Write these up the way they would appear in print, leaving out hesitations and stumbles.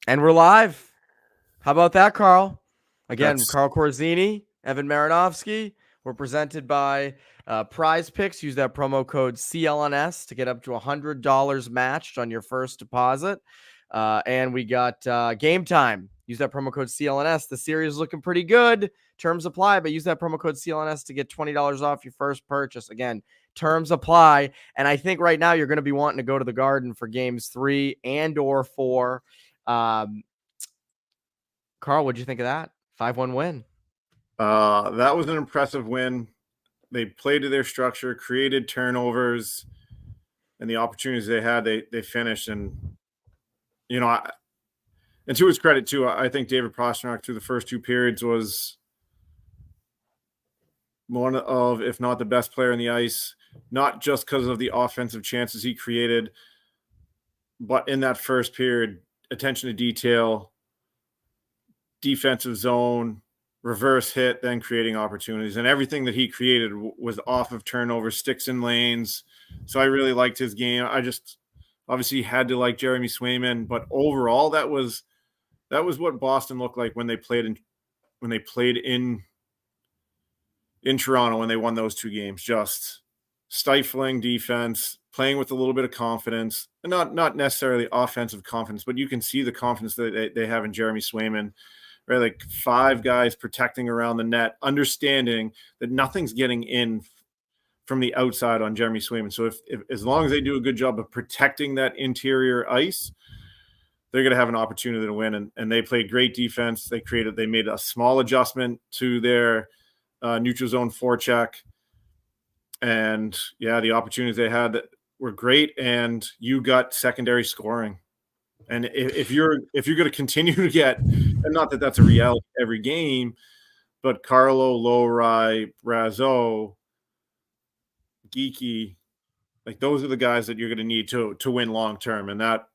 And we're live. How about that, Carl? Again, That's Carl Corazzini, Evan Marinofsky. We're presented by Prize Picks. Use that promo code CLNS to get up to $100 matched on your first deposit. And we got Game Time. Use that promo code CLNS. The series is looking pretty good. Terms apply, but use that promo code CLNS to get $20 off your first purchase. Again, terms apply. And I think right now you're going to be wanting to go to the Garden for games 3 and or 4. Carl, what'd you think of that? 5-1 win. that was an impressive win. They played to their structure, created turnovers, and the opportunities they had, they finished. And and to his credit too, I think David Pastrnak through the first two periods was one of, if not the best player on the ice, not just because of the offensive chances he created, but in that first period, attention to detail, defensive zone, reverse hit, then creating opportunities. And everything that he created was off of turnovers, sticks in lanes. So I really liked his game. I just obviously had to like Jeremy Swayman, but overall that was what Boston looked like when they played in Toronto, when they won those two games. Just stifling defense, playing with a little bit of confidence, and not necessarily offensive confidence, but you can see the confidence that they have in Jeremy Swayman. Right, like 5 guys protecting around the net, understanding that nothing's getting in from the outside on Jeremy Swayman. So if as long as they do a good job of protecting that interior ice, they're going to have an opportunity to win. And they played great defense. They made a small adjustment to their neutral zone forecheck. And yeah, the opportunities they had were great. And you got secondary scoring. And if you're going to continue to get, and not that that's a reality every game, but Carlo, Lowry, Brazeau, Geeky, like those are the guys that you're going to need to win long term. And that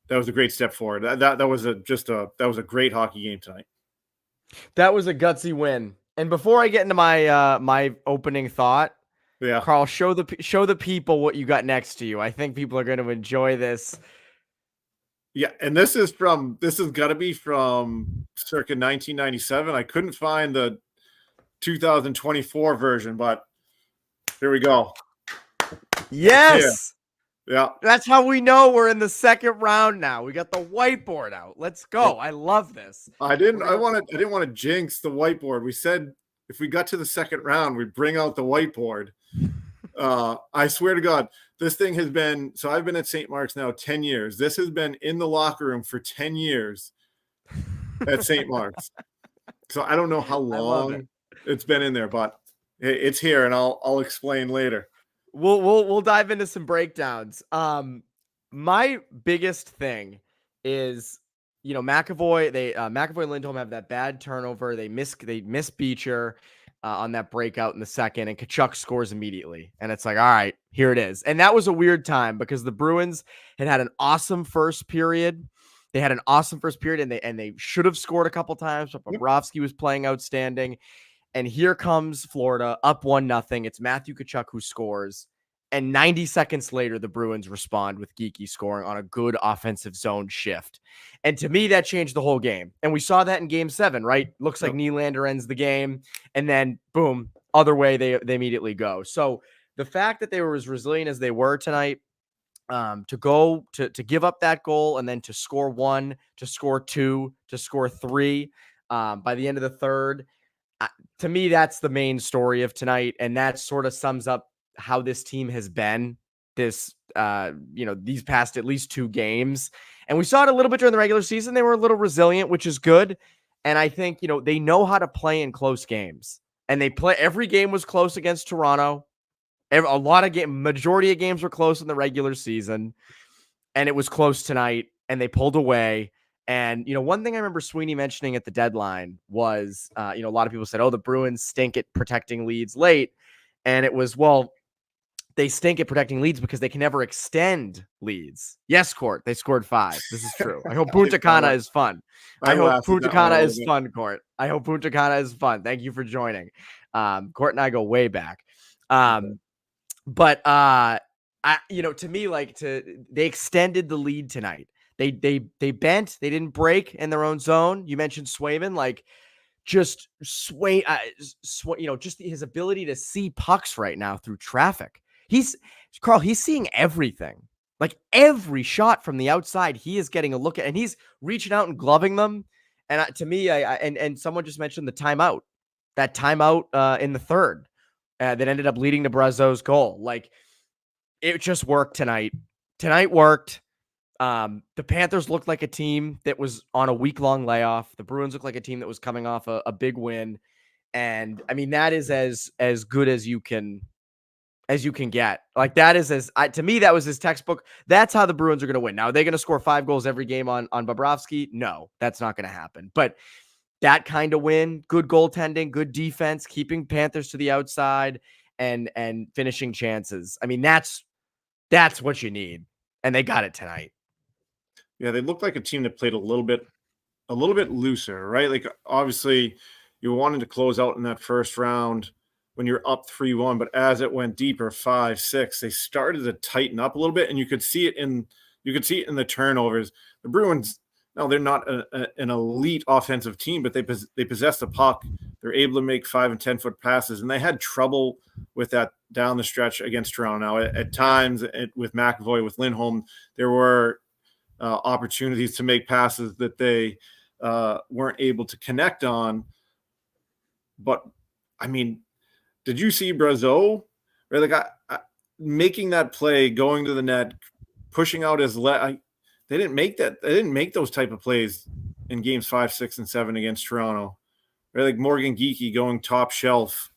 was a great step forward. That was a great hockey game tonight. That was a gutsy win. And before I get into my my opening thought, Yeah, Carl, show the people what you got next to you. I think people are going to enjoy this. yeah, and this has got to be from circa 1997. I couldn't find the 2024 version, but here we go. Yes. Yeah. That's how we know we're in the second round now. We got the whiteboard out. Let's go. I love this. I didn't want to jinx the whiteboard. We said if we got to the second round, we'd bring out the whiteboard. I swear to God, this thing has been, so I've been at St. Mark's now 10 years. This has been in the locker room for 10 years at St. Mark's. So I don't know how long it's been in there, but it's here, and I'll explain later. We'll dive into some breakdowns. My biggest thing is, McAvoy. McAvoy and Lindholm have that bad turnover. They miss Beecher on that breakout in the second, and Tkachuk scores immediately. And it's like, all right, here it is. And that was a weird time because the Bruins had an awesome first period. They had an awesome first period, and they should have scored a couple times. But Bobrovsky was playing outstanding. And here comes Florida up 1-0. It's Matthew Tkachuk who scores. And 90 seconds later, the Bruins respond with Geeky scoring on a good offensive zone shift. And to me, that changed the whole game. And we saw that in game 7, right? Looks like Nylander ends the game. And then, boom, other way, they immediately go. So the fact that they were as resilient as they were tonight, to give up that goal and then to score 1, to score 2, to score 3 by the end of the third, to me, that's the main story of tonight. And that sort of sums up how this team has been these past at least 2 games. And we saw it a little bit during the regular season. They were a little resilient, which is good. And I think, they know how to play in close games. And every game was close against Toronto. Majority of games were close in the regular season. And it was close tonight. And they pulled away. And, one thing I remember Sweeney mentioning at the deadline was, a lot of people said, oh, the Bruins stink at protecting leads late. And it was, well, they stink at protecting leads because they can never extend leads. Yes, Court, they scored 5. This is true. I hope Punta Cana is fun. I hope Punta Cana is fun, Court. I hope Punta Cana is fun. Thank you for joining. Court and I go way back. But to me, they extended the lead tonight. They bent, they didn't break in their own zone. You mentioned Swayman, like just just his ability to see pucks right now through traffic. He's seeing everything. Like every shot from the outside, he is getting a look at, and he's reaching out and gloving them. And to me, and someone just mentioned the timeout, that timeout in the third that ended up leading to Brazeau's goal. Like it just worked tonight. Tonight worked. The Panthers looked like a team that was on a week-long layoff. The Bruins looked like a team that was coming off a big win. And I mean, that is as good as you can get. Like that is to me, that was his textbook. That's how the Bruins are going to win. Now, are they going to score 5 goals every game on Bobrovsky? No, that's not going to happen. But that kind of win, good goaltending, good defense, keeping Panthers to the outside and finishing chances. I mean, that's what you need. And they got it tonight. Yeah, they looked like a team that played a little bit looser, right? Like obviously you wanted to close out in that first round when you're up 3-1, but as it went deeper, 5-6, they started to tighten up a little bit, and you could see it in the turnovers. The Bruins, no, they're not an elite offensive team, but they possess the puck. They're able to make 5 and 10 foot passes, and they had trouble with that down the stretch against Toronto. Now, at times with McAvoy, with Lindholm, there were opportunities to make passes that they weren't able to connect on. But I mean, did you see Brazeau? Right, like making that play, going to the net, pushing out his they didn't make that. They didn't make those type of plays in games 5, 6, and 7 against Toronto. Right, like Morgan Geekie going top shelf.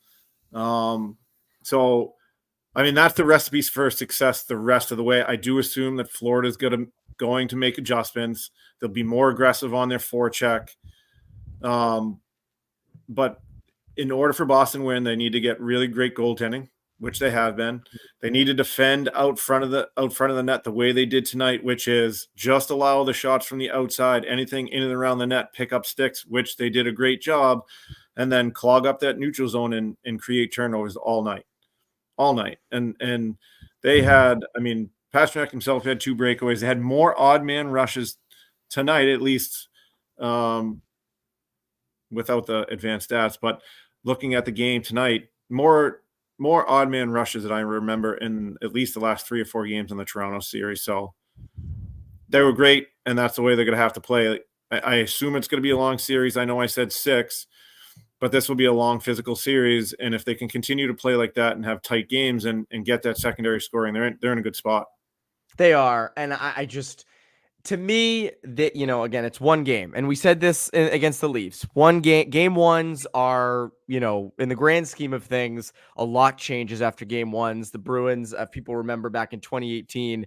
So, I mean, that's the recipe for success the rest of the way. I do assume that Florida's going to make adjustments. They'll be more aggressive on their forecheck. But in order for Boston to win, they need to get really great goaltending, which they have been. They need to defend out front of the net the way they did tonight, which is just allow the shots from the outside, anything in and around the net, pick up sticks, which they did a great job, and then clog up that neutral zone and create turnovers all night. And they had, I mean, Pastrnak himself had 2 breakaways. They had more odd man rushes tonight, at least without the advanced stats. But looking at the game tonight, more odd man rushes that I remember in at least the last 3 or 4 games in the Toronto series. So they were great, and that's the way they're going to have to play. I assume it's going to be a long series. I know I said 6, but this will be a long physical series. And if they can continue to play like that and have tight games and get that secondary scoring, they're in a good spot. They are. And I just, to me, that, again, it's one game. And we said this against the Leafs. One game ones are, in the grand scheme of things, a lot changes after game ones. The Bruins, people remember back in 2018,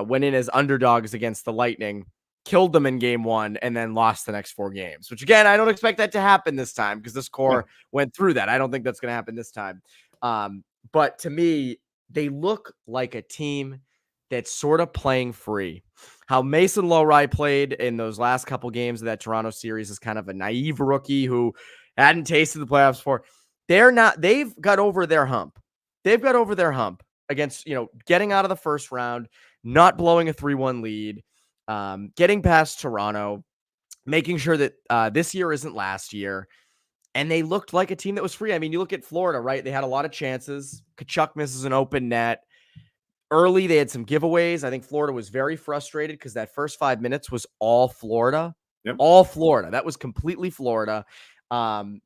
went in as underdogs against the Lightning, killed them in game 1, and then lost the next 4 games, which again, I don't expect that to happen this time because this core went through that. I don't think that's going to happen this time. But to me, they look like a team that's sort of playing free. How Mason Lohrei played in those last couple games of that Toronto series is kind of a naive rookie who hadn't tasted the playoffs before. They've got over their hump. They've got over their hump against, getting out of the first round, not blowing a 3-1 lead, getting past Toronto, making sure that this year isn't last year. And they looked like a team that was free. I mean, you look at Florida, right? They had a lot of chances. Kachuk misses an open net. Early, they had some giveaways. I think Florida was very frustrated because that first 5 minutes was all Florida. Yep. All Florida. That was completely Florida. And,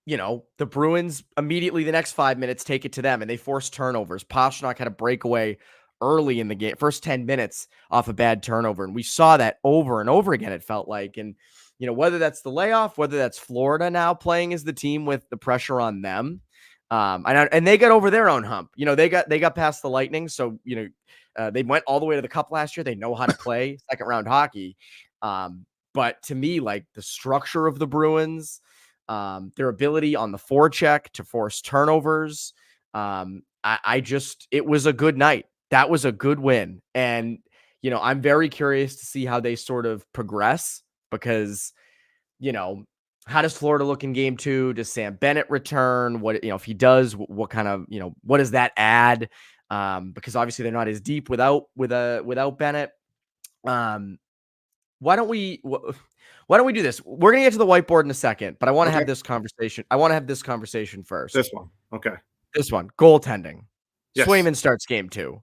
the Bruins immediately the next 5 minutes take it to them, and they forced turnovers. Pastrnak had a breakaway early in the game, first 10 minutes off a bad turnover. And we saw that over and over again, it felt like. And, whether that's the layoff, whether that's Florida now playing as the team with the pressure on them, and they got over their own hump. They got past the Lightning. So, they went all the way to the Cup last year. They know how to play second round hockey. But to me, like the structure of the Bruins, their ability on the forecheck to force turnovers, it was a good night. That was a good win. And, I'm very curious to see how they sort of progress because, how does Florida look in game 2? Does Sam Bennett return? What, if he does, what kind of, what does that add? Because obviously they're not as deep without Bennett. Why don't we do this? We're gonna get to the whiteboard in a second, but I want to Okay. have this conversation. I want to have this conversation first. This one. Okay. This one, goaltending. Yes. Swayman starts game 2. Oh,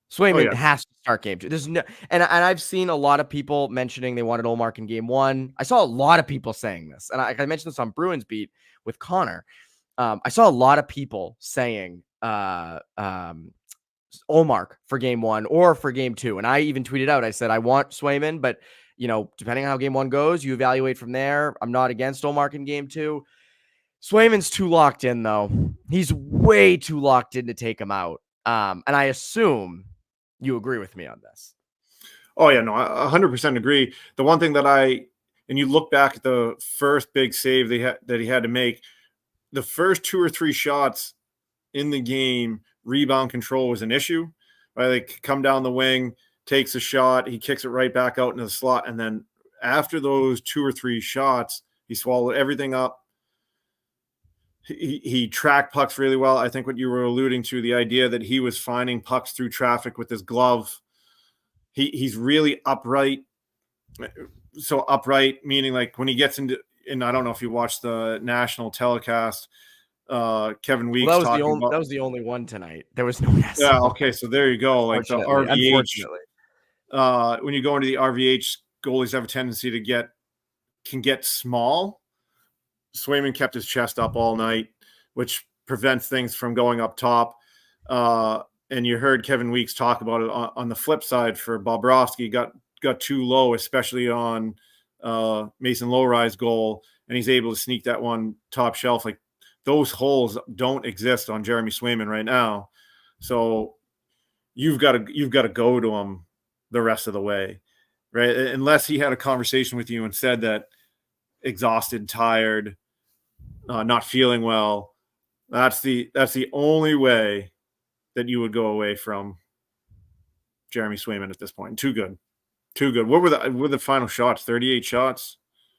Swayman yeah. has to start game 2. There's no, and I've seen a lot of people mentioning they wanted Ullmark in game 1. I saw a lot of people saying this, and I mentioned this on Bruins Beat with Connor. I saw a lot of people saying Ullmark for game 1 or for game 2, and I even tweeted out. I said I want Swayman, but depending on how game 1 goes, you evaluate from there. I'm not against Ullmark in game 2. Swayman's too locked in, though. He's way too locked in to take him out. And I assume you agree with me on this. Oh, yeah, no, I 100% agree. The one thing that and you look back at the first big save that he had to make, the first 2 or 3 shots in the game, rebound control was an issue. Right? They come down the wing, takes a shot, he kicks it right back out into the slot, and then after those 2 or 3 shots, he swallowed everything up. He tracked pucks really well. I think what you were alluding to, the idea that he was finding pucks through traffic with his glove. He's really upright. So upright, meaning like when he gets into, and I don't know if you watched the national telecast, Kevin Weeks talking about. That was the only one tonight. There was no NSL. Yeah, okay, so there you go. Like the RVH. Unfortunately. When you go into the RVH, goalies have a tendency to get small. Swayman kept his chest up all night, which prevents things from going up top. And you heard Kevin Weeks talk about it on the flip side for Bobrovsky, got too low, especially on Mason Lowry's goal, and he's able to sneak that one top shelf. Like those holes don't exist on Jeremy Swayman right now. So you've got to go to him the rest of the way, right? Unless he had a conversation with you and said that exhausted, tired, not feeling well. That's the only way that you would go away from Jeremy Swayman at this point. Too good. What were the final shots? 38 shots?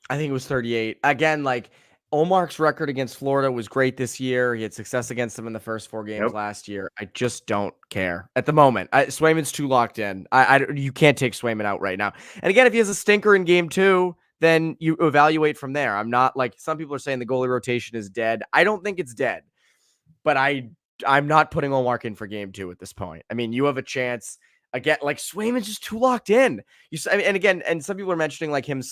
I think it was 38. Again, like Ullmark's record against Florida was great this year. He had success against them in the first 4 games last year. I just don't care at the moment. Swayman's too locked in. You can't take Swayman out right now. And again, if he has a stinker in game 2, then you evaluate from there. I'm not like some people are saying the goalie rotation is dead. I don't think it's dead, but I'm not putting Ullmark in for game 2 at this point. I mean, you have a chance again. Like Swayman's just too locked in. And some people are mentioning like him.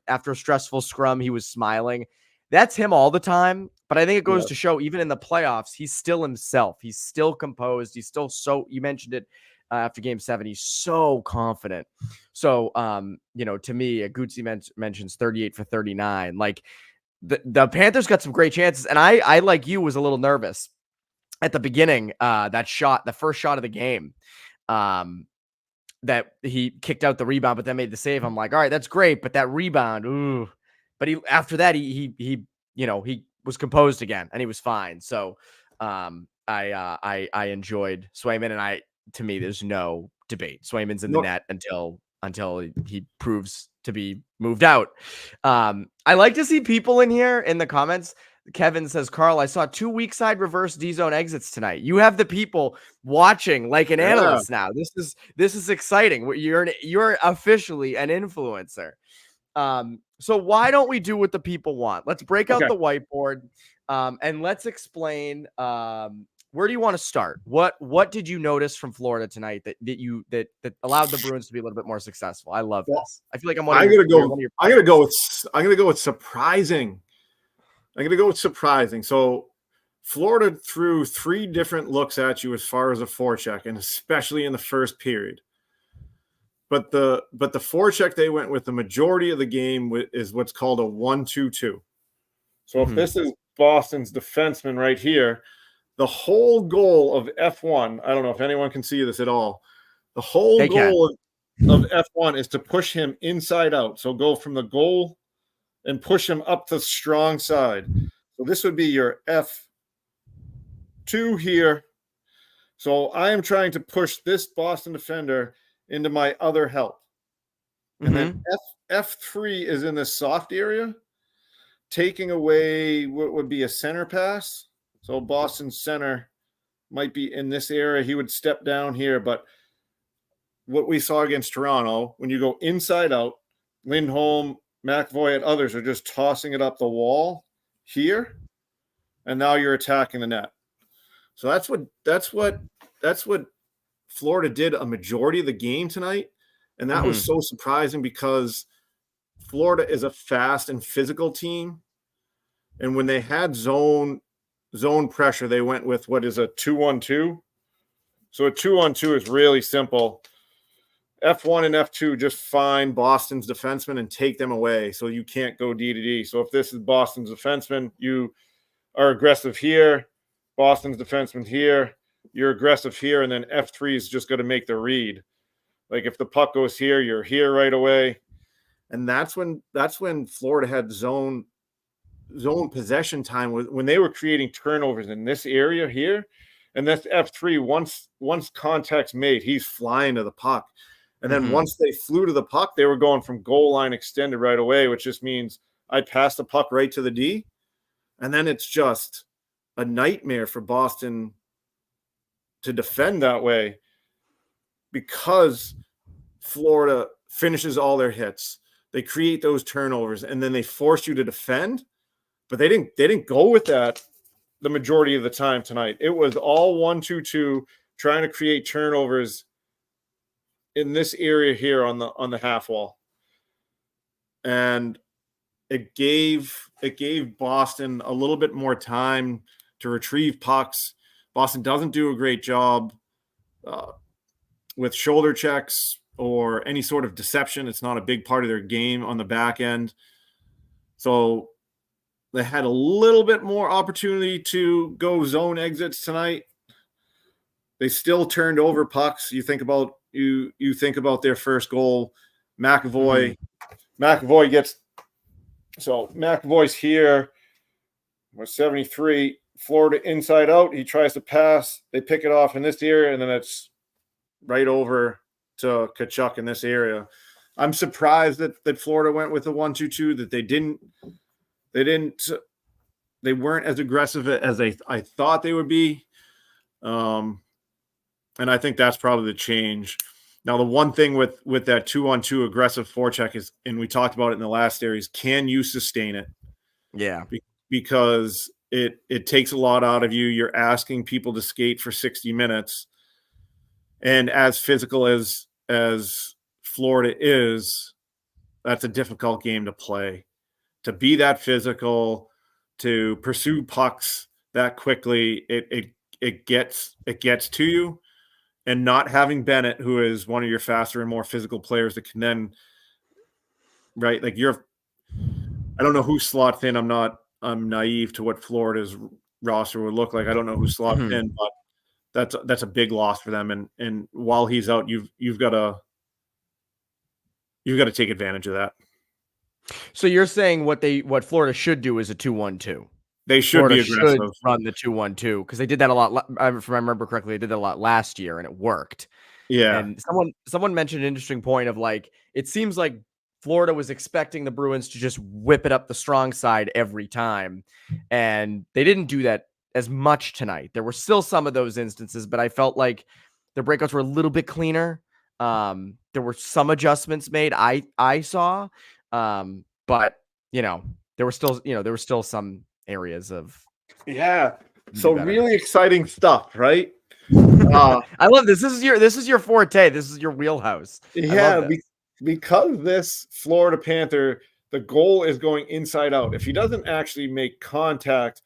After a stressful scrum, he was smiling. That's him all the time. But I think it goes to show, even in the playoffs, he's still himself. He's still composed. He's still you mentioned it. After game 7, he's so confident. So, to me, Guzzi mentions 38 for 39. Like the Panthers got some great chances. And I like you, was a little nervous at the beginning. The first shot of the game, that he kicked out the rebound, but then made the save. I'm like, all right, that's great. But that rebound, ooh. But after that, he was composed again and he was fine. So, I enjoyed Swayman, and to me, there's no debate. Swayman's in the net until he proves to be moved out. I like to see people in here in the comments. Kevin says, Carl, I saw 2 weak side reverse D zone exits tonight. You have the people watching like an analyst now. This is exciting. You're officially an influencer. So why don't we do what the people want? Let's break out the whiteboard, and let's explain. Where do you want to start? What did you notice from Florida tonight that allowed the Bruins to be a little bit more successful? I love this. I feel like I'm gonna go with surprising. I'm gonna go with surprising. So Florida threw 3 different looks at you as far as a forecheck, and especially in the first period. But the forecheck they went with the majority of the game is what's called a 1-2-2. So if this is Boston's defenseman right here, the whole goal of F1, I don't know if anyone can see this at all. The whole goal of F1 is to push him inside out. So go from the goal and push him up the strong side. So this would be your F2 here. So I am trying to push this Boston defender into my other help. And then F3 is in this soft area, taking away what would be a center pass. So Boston's center might be in this area. He would step down here, but what we saw against Toronto, when you go inside out, Lindholm, McAvoy, and others are just tossing it up the wall here, and now you're attacking the net. So that's what Florida did a majority of the game tonight, and that was so surprising because Florida is a fast and physical team, and when they had zone pressure, they went with what is a 2-1-2. So a 2-on-2 is really simple. F1 and F2 just find Boston's defenseman and take them away so you can't go D to D. So if this is Boston's defenseman, you are aggressive here. Boston's defenseman here. You're aggressive here, and then F3 is just going to make the read. Like if the puck goes here, you're here right away. And that's when Florida had zone possession time, when they were creating turnovers in this area here. And that's F3, once contact's made, he's flying to the puck. And then once they flew to the puck, they were going from goal line extended right away, which just means I pass the puck right to the D. And then it's just a nightmare for Boston to defend that way because Florida finishes all their hits. They create those turnovers, and then they force you to defend. But they didn't go with that the majority of the time tonight. It was all 1-2-2, trying to create turnovers in this area here on the half wall. And it gave Boston a little bit more time to retrieve pucks. Boston doesn't do a great job with shoulder checks or any sort of deception. It's not a big part of their game on the back end. So they had a little bit more opportunity to go zone exits tonight. They still turned over pucks. You think about their first goal. McAvoy's here. We're 73. Florida inside out. He tries to pass. They pick it off in this area, and then it's right over to Tkachuk in this area. I'm surprised that Florida went with the 1-2-2, that they weren't as aggressive as I thought they would be. And I think that's probably the change. Now, the one thing with that 2-on-2 aggressive forecheck is, and we talked about it in the last series, can you sustain it? Yeah. Because it takes a lot out of you. You're asking people to skate for 60 minutes. And as physical as Florida is, that's a difficult game to play. To be that physical, to pursue pucks that quickly, it gets to you. And not having Bennett, who is one of your faster and more physical players that can then, right, like I don't know who slots in. I'm naive to what Florida's roster would look like. I don't know who slots in, but that's a big loss for them. And while he's out, you've got to take advantage of that. So you're saying what Florida should do is a 2-1-2. They should Florida be aggressive. should run the 2-1-2 because they did that a lot. If I remember correctly, they did that a lot last year, and it worked. Yeah. And someone mentioned an interesting point of like, it seems like Florida was expecting the Bruins to just whip it up the strong side every time, and they didn't do that as much tonight. There were still some of those instances, but I felt like the breakouts were a little bit cleaner. There were some adjustments made. I saw, but there were still some areas of so really exciting stuff, right? I love this. This is your forte. This is your wheelhouse. Because this Florida Panther, the goal is going inside out. If he doesn't actually make contact,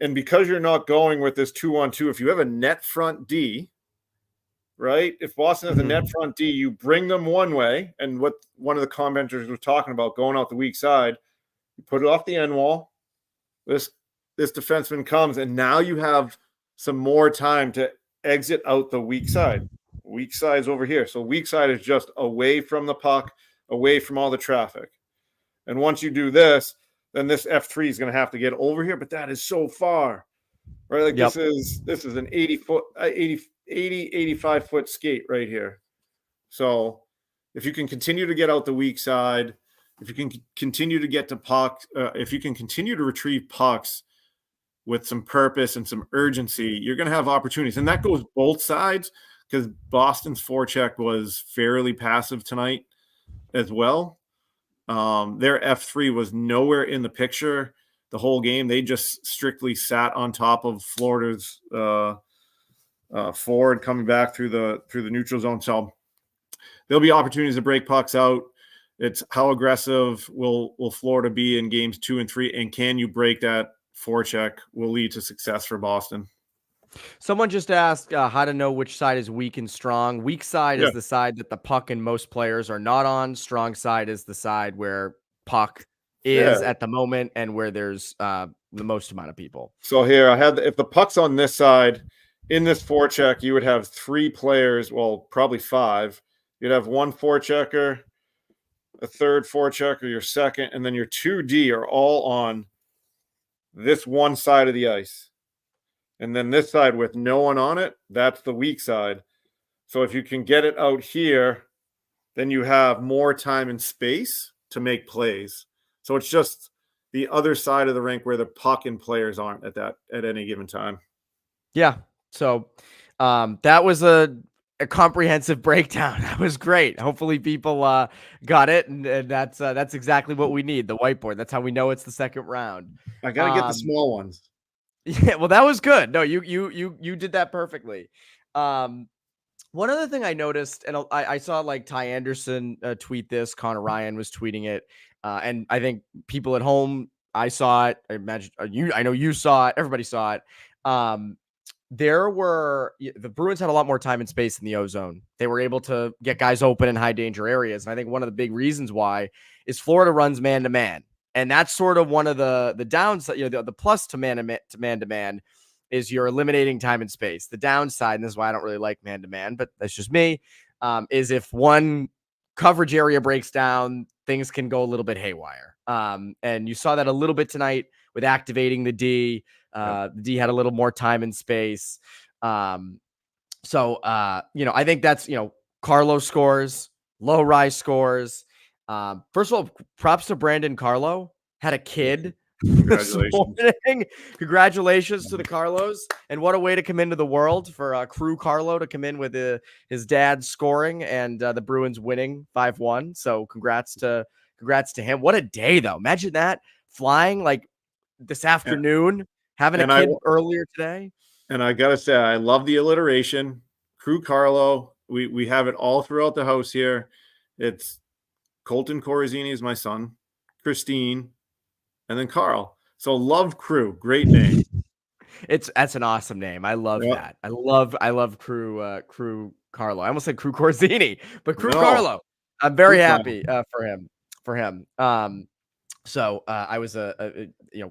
and because you're not going with this 2-on-2, if you have a net front D, right? If Boston has a net front D, you bring them one way, and what one of the commenters was talking about, going out the weak side, you put it off the end wall. This defenseman comes, and now you have some more time to exit out the weak side. Weak side is over here. So weak side is just away from the puck, away from all the traffic. And once you do this, then this F3 is going to have to get over here, but that is so far. Right? Like this is an 85 foot skate right here. So if you can continue to get out the weak side, if you can continue to get to pucks, if you can continue to retrieve pucks with some purpose and some urgency, you're going to have opportunities. And that goes both sides, because Boston's forecheck was fairly passive tonight as well. Their F3 was nowhere in the picture the whole game. They just strictly sat on top of Florida's forward coming back through the neutral zone. So there'll be opportunities to break pucks out. It's how aggressive will Florida be in games 2 and 3, and can you break that forecheck will lead to success for Boston. Someone just asked how to know which side is weak and strong. Weak side is the side that the puck and most players are not on. Strong side is the side where puck is at the moment and where there's the most amount of people. So here I had, if the puck's on this side in this forecheck, you would have 3 players, well, probably 5. You'd have 1 forechecker, a 3rd forechecker, your 2nd, and then your 2D are all on this one side of the ice. And then this side with no one on it, that's the weak side. So if you can get it out here, then you have more time and space to make plays. So it's just the other side of the rink where the puck and players aren't at any given time. Yeah. So that was a comprehensive breakdown. That was great. Hopefully people got it, and that's exactly what we need. The whiteboard. That's how we know it's the second round. I gotta get the small ones. Yeah, well, that was good. No, you did that perfectly. One other thing I noticed, and I saw like Ty Anderson tweet this, Connor Ryan was tweeting it, and I think people at home, I saw it. I imagine I know you saw it. Everybody saw it. The Bruins had a lot more time and space in the O-zone. They were able to get guys open in high danger areas, and I think one of the big reasons why is Florida runs man to man. And that's sort of one of the downside, the plus to man to man is you're eliminating time and space. The downside, and this is why I don't really like man to man, but that's just me, is if one coverage area breaks down, things can go a little bit haywire. And you saw that a little bit tonight with activating the D. The D had a little more time and space. So I think that's, Carlo scores, low rise scores. First of all, props to Brandon Carlo. Had a kid. Congratulations. Congratulations to the Carlos. And what a way to come into the world for Crew Carlo to come in with his dad scoring and the Bruins winning 5-1. So congrats to him. What a day, though. Imagine that, flying like this afternoon, having a kid earlier today. And I got to say, I love the alliteration. Crew Carlo. We have it all throughout the house here. It's Colton Corazzini is my son, Christine, and then Carl. So love Crew. Great name. That's an awesome name. I love that. I love Crew Carlo. I almost said Crew Corazzini, but Crew Carlo. I'm very happy for him. So I was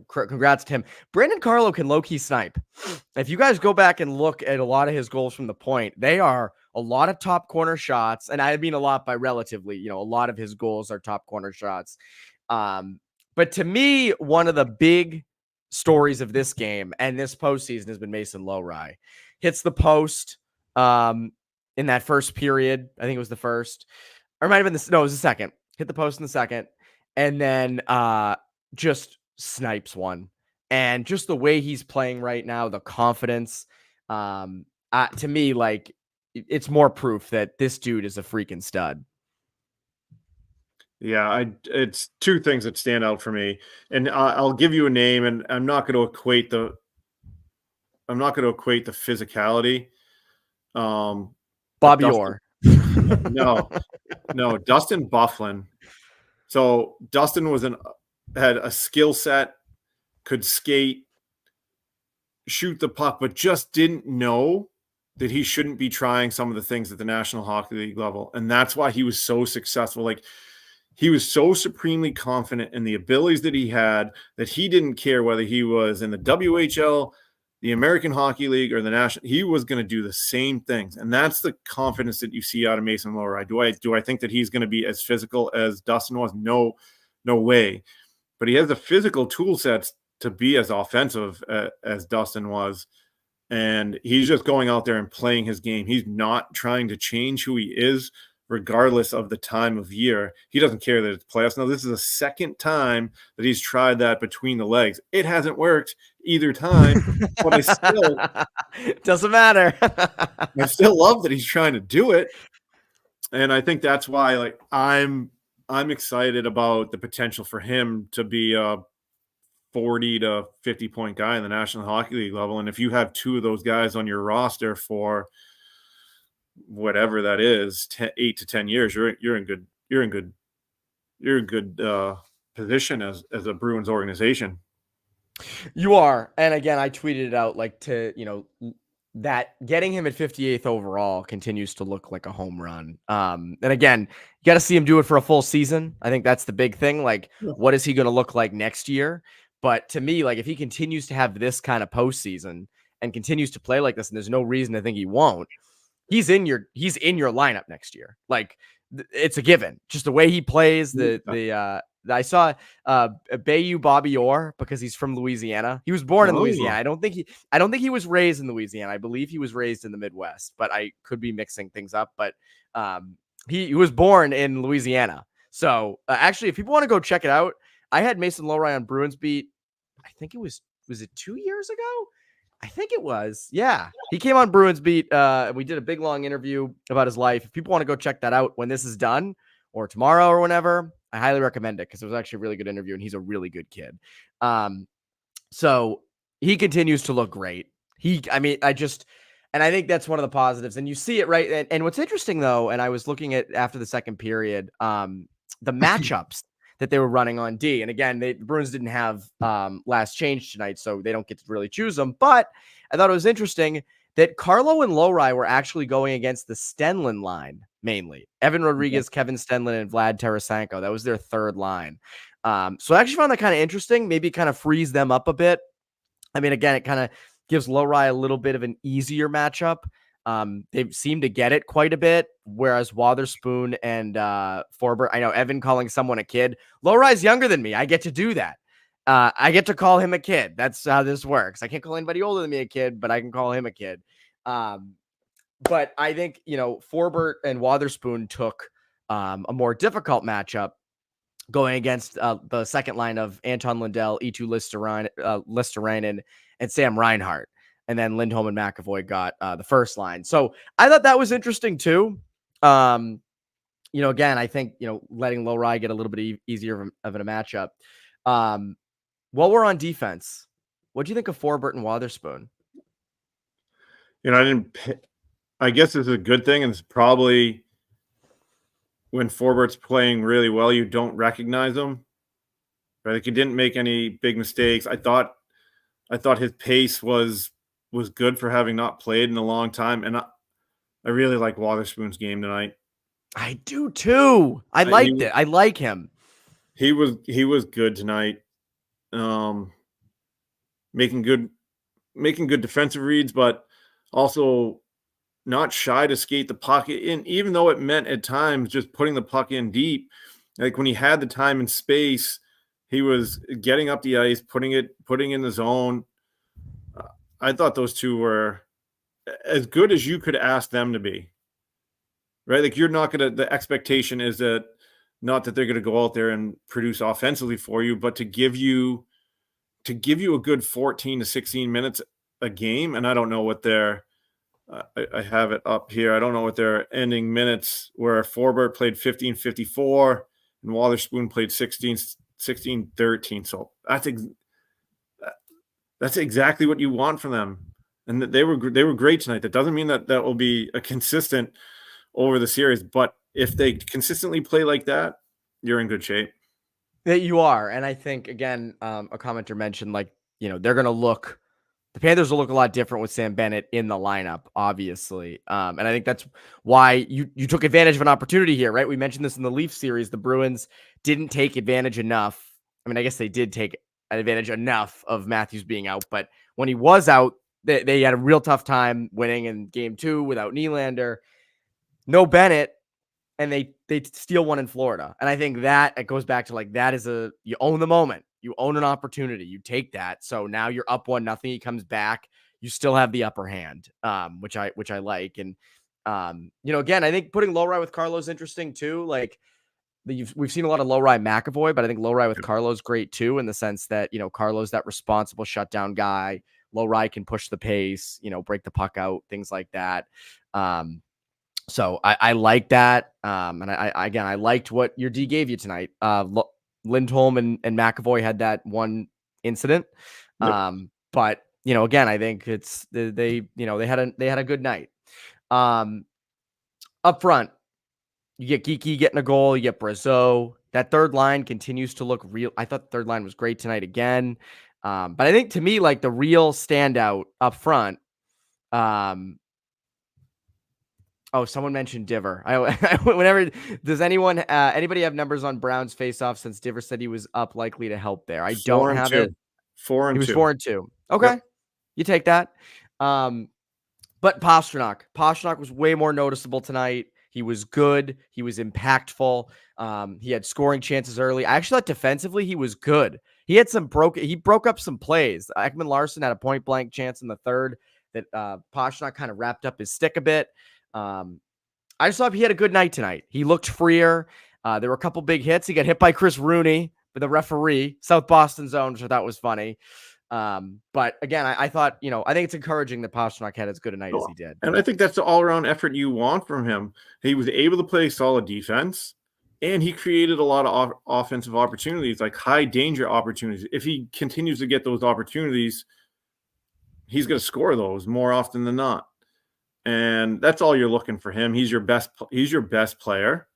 congrats to him. Brandon Carlo can low-key snipe. If you guys go back and look at a lot of his goals from the point, they are a lot of top corner shots. And I mean a lot by relatively, a lot of his goals are top corner shots. But to me, one of the big stories of this game and this postseason has been Mason Lowry. Hits the post in that first period. I think it was the first. Or it might have been it was the second. Hit the post in the second. And then just snipes one. And just the way he's playing right now, the confidence, to me, like, it's more proof that this dude is a freaking stud. Yeah, it's 2 things that stand out for me. And I'll give you a name, and I'm not going to equate the physicality. Bobby Orr. No, Dustin Byfuglien. So Dustin had a skill set, could skate, shoot the puck, but just didn't know that he shouldn't be trying some of the things at the National Hockey League level. And that's why he was so successful. Like, he was so supremely confident in the abilities that he had that he didn't care whether he was in the WHL, the American Hockey League, or the National. He was going to do the same things. And that's the confidence that you see out of Mason Lowry. Do I think that he's going to be as physical as Dustin was? No way. But he has the physical tool sets to be as offensive as Dustin was. And he's just going out there and playing his game. He's not trying to change who he is regardless of the time of year. He doesn't care that it's playoffs. Now, this is the second time that he's tried that between the legs. It hasn't worked either time, but I still doesn't matter. I still love that he's trying to do it. And I think that's why, like, I'm excited about the potential for him to be a 40 to 50 point guy in the National Hockey League level. And if you have two of those guys on your roster for whatever that is, 8 to 10 years, you're in good position as a Bruins organization. You are. And again, I tweeted it out, like, that getting him at 58th overall continues to look like a home run. And again, you got to see him do it for a full season. I think that's the big thing. Like, what is he going to look like next year? But to me, like, if he continues to have this kind of postseason and continues to play like this, and there's no reason to think he won't, he's in your lineup next year. Like, it's a given. Just the way he plays, I saw Bayou Bobby Orr, because he's from Louisiana. He was born in Louisiana. I don't think he was raised in Louisiana. I believe he was raised in the Midwest, but I could be mixing things up. But he was born in Louisiana. So actually, if people want to go check it out, I had Mason Lowry on Bruins Beat. I think it was it 2 years ago? I think it was. Yeah. He came on Bruins Beat. We did a big, long interview about his life. If people want to go check that out when this is done, or tomorrow or whenever, I highly recommend it, because it was actually a really good interview, and he's a really good kid. So he continues to look great. And I think that's one of the positives, and you see it, right? And what's interesting, though, and I was looking at after the second period, the matchups that they were running on D. And again, the Bruins didn't have last change tonight, so they don't get to really choose them. But I thought it was interesting that Carlo and Lowry were actually going against the Stenlin line mainly. Evan Rodriguez, Kevin Stenlin, and Vlad Tarasenko. That was their third line. So I actually found that kind of interesting. Maybe kind of frees them up a bit. I mean, again, it kind of gives Lowry a little bit of an easier matchup. They seem to get it quite a bit, whereas Wotherspoon and Forbert, I know Evan calling someone a kid. Lowry's younger than me. I get to do that. I get to call him a kid. That's how this works. I can't call anybody older than me a kid, but I can call him a kid. But I think, Forbert and Wotherspoon took a more difficult matchup going against the second line of Anton Lundell, Eetu Listerainen, and Sam Reinhart. And then Lindholm and McAvoy got the first line. So I thought that was interesting too. Again, I think, letting Lowry get a little bit easier of a matchup. While we're on defense, what do you think of Forbert and Wotherspoon? I guess it's a good thing, and it's probably when Forbert's playing really well, you don't recognize him. Right? Like, he didn't make any big mistakes. I thought his pace was good for having not played in a long time, and I really like Wotherspoon's game tonight. I do too. I liked it. I like him. He was good tonight. Making good defensive reads, but also not shy to skate the puck in, even though it meant at times just putting the puck in deep. Like, when he had the time and space, he was getting up the ice, putting in the zone. I thought those two were as good as you could ask them to be. Right? Like, the expectation is that not that they're going to go out there and produce offensively for you, but to give you a good 14 to 16 minutes a game. And I don't know what their I have it up here. I don't know what their ending minutes were. Forbert played 15:54 and Wotherspoon played 16:13. So that's exactly what you want from them. And they were great tonight. That doesn't mean that will be a consistent over the series, but if they consistently play like that, you're in good shape. That you are. And I think, again, a commenter mentioned, like, the Panthers will look a lot different with Sam Bennett in the lineup, obviously. And I think that's why you took advantage of an opportunity here, right? We mentioned this in the Leafs series. The Bruins didn't take advantage enough. I mean, I guess they did take advantage enough of Matthews being out, but when he was out, they had a real tough time winning in game 2 without Nylander. No Bennett, and they steal one in Florida. And I think that it goes back to, like, that is you own the moment. You own an opportunity. You take that. So now you're up 1-0. He comes back. You still have the upper hand, which I like. And Again, I think putting Lowry with Carlo is interesting too. Like we've seen a lot of Lowry McAvoy, but I think Lowry with Carlo's great too, in the sense that, Carlo's that responsible shutdown guy. Lowry can push the pace, break the puck out, things like that. So I like that. And I liked what your D gave you tonight. Lindholm and McAvoy had that one incident. Yep. But again, I think it's they had a good night. Up front, you get Geeky getting a goal, you get Brazeau. That third line continues to look real. I thought the third line was great tonight again. But I think to me, like the real standout up front, someone mentioned Diver. Whenever does anybody have numbers on Brown's faceoff, since Diver said he was up likely to help there? I don't have it. 4-2. He was 4-2. Okay. Yep. You take that. But Pastrnak was way more noticeable tonight. He was good. He was impactful. He had scoring chances early. I actually thought defensively he was good. He had he broke up some plays. Ekman Larson had a point blank chance in the third that Pastrnak kind of wrapped up his stick a bit. I just thought he had a good night tonight. He looked freer. There were a couple big hits. He got hit by Chris Rooney, the referee, South Boston zone, which I thought was funny. But again, I thought, I think it's encouraging that Pastrnak had as good a night as he did. And I think that's the all-around effort you want from him. He was able to play solid defense, and he created a lot of offensive opportunities, like high-danger opportunities. If he continues to get those opportunities, he's going to score those more often than not. And that's all you're looking for him. He's your best player.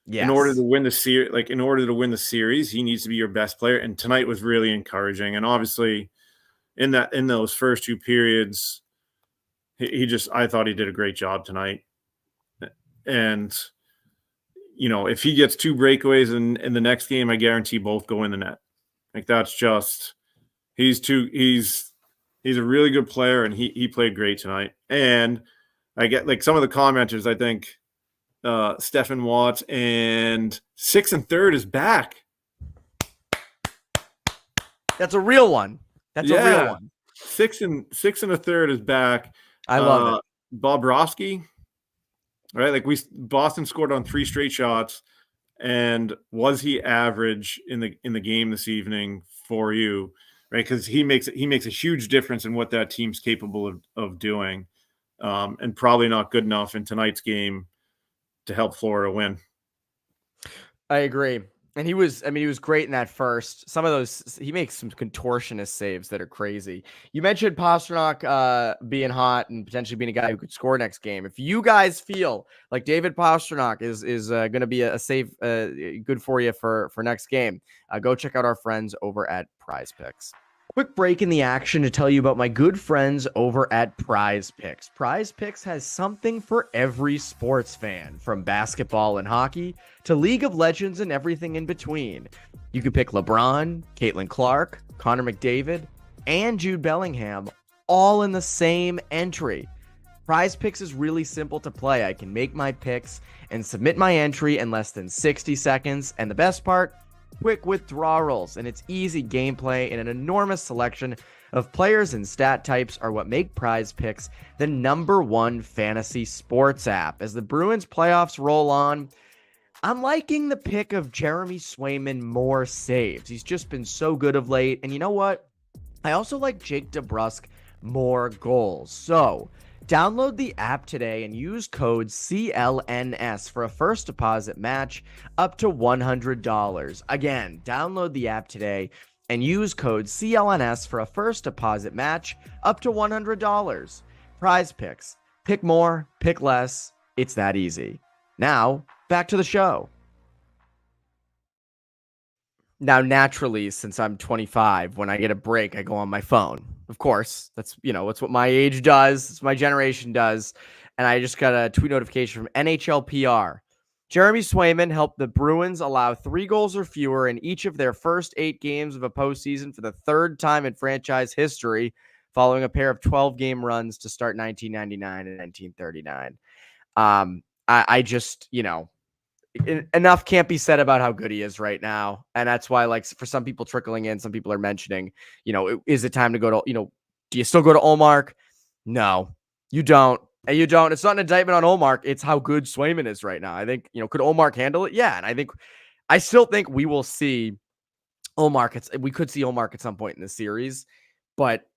Yes. In order to win the series, he needs to be your best player. And tonight was really encouraging. And obviously, in those first two periods, I thought he did a great job tonight. And if he gets 2 breakaways in the next game, I guarantee both go in the net. Like that's just he's a really good player, and he played great tonight. And I get like some of the commenters, I think. Stephen Watts and 6 1/3 is back. That's a real one. A real one. 6 1/3 is back. I love it. Bobrovsky, right? Like Boston scored on 3 straight shots, and was he average in the game this evening for you, right? Because he makes a huge difference in what that team's capable of doing, and probably not good enough in tonight's game to help Florida win. I agree. And he was great in that first. Some of those, he makes some contortionist saves that are crazy. You mentioned Pastrnak being hot and potentially being a guy who could score next game. If you guys feel like David Pastrnak is going to be a save good for you for next game, go check out our friends over at Prize Picks. Quick break in the action to tell you about my good friends over at Prize Picks. Prize Picks has something for every sports fan, from basketball and hockey to League of Legends and everything in between. You can pick LeBron, Caitlin Clark, Connor McDavid, and Jude Bellingham all in the same entry. Prize Picks is really simple to play. I can make my picks and submit my entry in less than 60 seconds. And the best part, quick withdrawals, and its easy gameplay and an enormous selection of players and stat types are what make Prize Picks the #1 fantasy sports app. As the Bruins playoffs roll on, I'm liking the pick of Jeremy Swayman more saves. He's just been so good of late. And you know what? I also like Jake DeBrusk more goals. So download the app today and use code CLNS for a first deposit match up to $100. Again, download the app today and use code CLNS for a first deposit match up to $100. Prize Picks. Pick more, pick less. It's that easy. Now, back to the show. Now, naturally, since I'm 25, when I get a break, I go on my phone. Of course, that's what my age does. It's my generation does. And I just got a tweet notification from NHLPR. Jeremy Swayman helped the Bruins allow 3 goals or fewer in each of their first 8 games of a postseason for the 3rd time in franchise history, following a pair of 12-game runs to start 1999 and 1939. I just, enough can't be said about how good he is right now. And that's why, like, for some people trickling in, some people are mentioning, is it time to go to, do you still go to Olmark? No, you don't. And you don't. It's not an indictment on Ullmark. It's how good Swayman is right now. I think, could Ullmark handle it? Yeah. And I still think we will see Ullmark. We could see Ullmark at some point in the series, but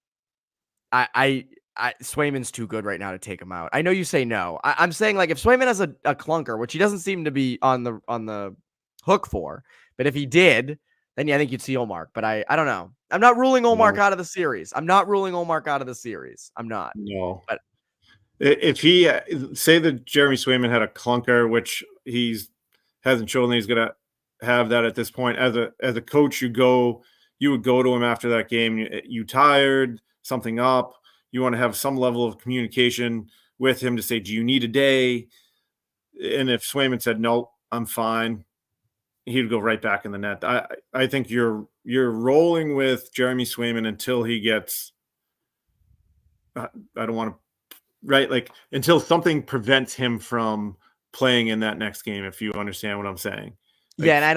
Swayman's too good right now to take him out. I know you say no. I'm saying, like, if Swayman has a clunker, which he doesn't seem to be on the hook for, but if he did, then yeah, I think you'd see Ullmark. But I don't know. I'm not ruling Ullmark No, out of the series. I'm not. no. But If he say that Jeremy Swayman had a clunker, which he's hasn't shown that he's gonna have that at this point. As a coach, you would go to him after that game. You tired, something up. You want to have some level of communication with him to say, "Do you need a day?" And if Swayman said, "No, I'm fine," he'd go right back in the net. I think you're rolling with Jeremy Swayman until he gets. I don't want to right, like until something prevents him from playing in that next game. If you understand what I'm saying, yeah, like and I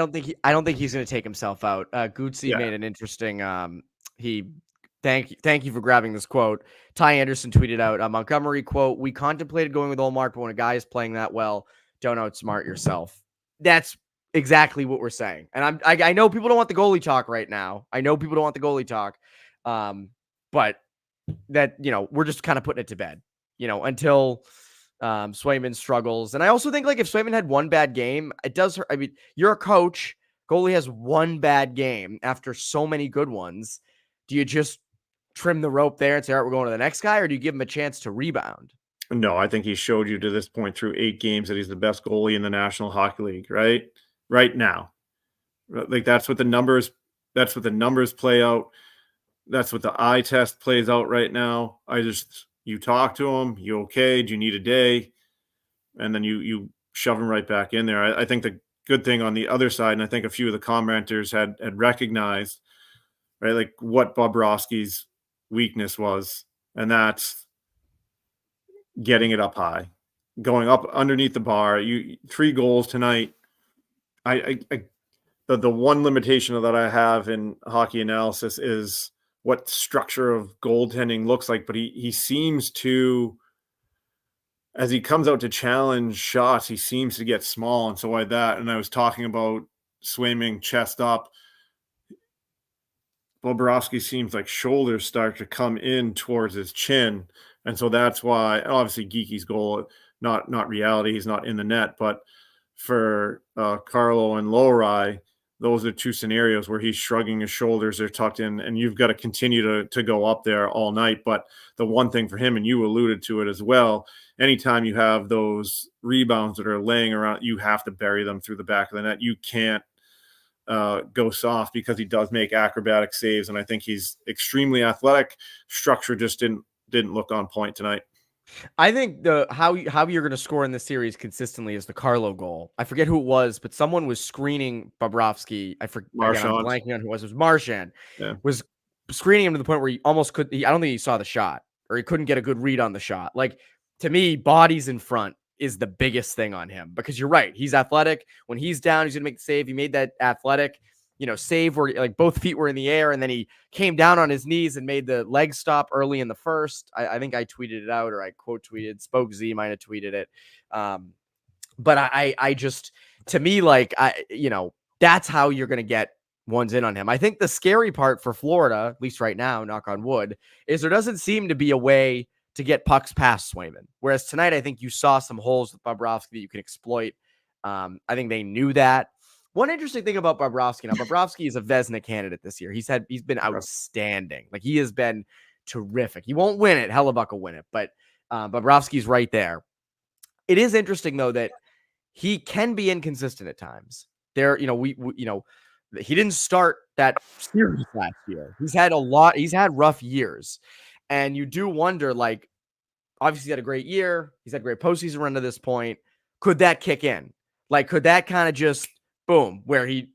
don't think he's going to take himself out. Gutsy yeah, made an interesting. He thank you for grabbing this quote. Ty Anderson tweeted out a Montgomery quote: "We contemplated going with Ullmark, but when a guy is playing that well, don't outsmart yourself." That's exactly what we're saying. And I know people don't want the goalie talk right now. But that we're just kind of putting it to bed. Until Swayman struggles. And I also think, like, if Swayman had one bad game, it does hurt. I mean, you're a coach. Goalie has one bad game after so many good ones. Do you just trim the rope there and say, all right, we're going to the next guy, or do you give him a chance to rebound? no, I think he showed you to this point through 8 games that he's the best goalie in the National Hockey League. Right now, like that's what the numbers. That's what the numbers play out. That's what the eye test plays out right now. You talk to him. You okay? Do you need a day? And then you shove him right back in there. I think the good thing on the other side, and I think a few of the commenters had recognized, right, like what Bobrovsky's weakness was, and that's getting it up high, going up underneath the bar. 3 goals tonight. The one limitation that I have in hockey analysis is what structure of goaltending looks like, but he seems to, as he comes out to challenge shots, he seems to get small. And so like that, and I was talking about Swayman chest up. Bobrovsky seems like shoulders start to come in towards his chin. And so that's why, obviously, Geeky's goal, not reality, he's not in the net. But for Carlo and Lowry, those are 2 scenarios where he's shrugging his shoulders, they're tucked in, and you've got to continue to go up there all night. But the one thing for him, and you alluded to it as well, anytime you have those rebounds that are laying around, you have to bury them through the back of the net. You can't go soft, because he does make acrobatic saves, and I think he's extremely athletic. Structure just didn't look on point tonight. I think how you're going to score in this series consistently is the Carlo goal. I forget who it was, but someone was screening Bobrovsky. Again, I'm Marchand, blanking on who it was. It was Marchand. yeah, Was screening him to the point where he almost could. I don't think he saw the shot, or he couldn't get a good read on the shot. Like, to me, bodies in front is the biggest thing on him, because you're right. He's athletic. When he's down, he's going to make the save. He made that athletic, save where, like, both feet were in the air, and then he came down on his knees and made the leg stop early in the first. I think I tweeted it out, or I quote tweeted. Spoke Z might have tweeted it. But I just, to me, like, that's how you're going to get ones in on him. I think the scary part for Florida, at least right now, knock on wood, is there doesn't seem to be a way to get pucks past Swayman. Whereas tonight, I think you saw some holes with Bobrovsky that you can exploit. I think they knew that. One interesting thing about Bobrovsky, now, Bobrovsky is a Vezina candidate this year. He's been outstanding. Like, he has been terrific. He won't win it. Hellebuck will win it, but Bobrovsky's right there. It is interesting, though, that he can be inconsistent at times. There, he didn't start that series last year. He's had rough years. And you do wonder, like, obviously, he had a great year. He's had a great postseason run to this point. Could that kick in? Like, could that kind of just boom, where he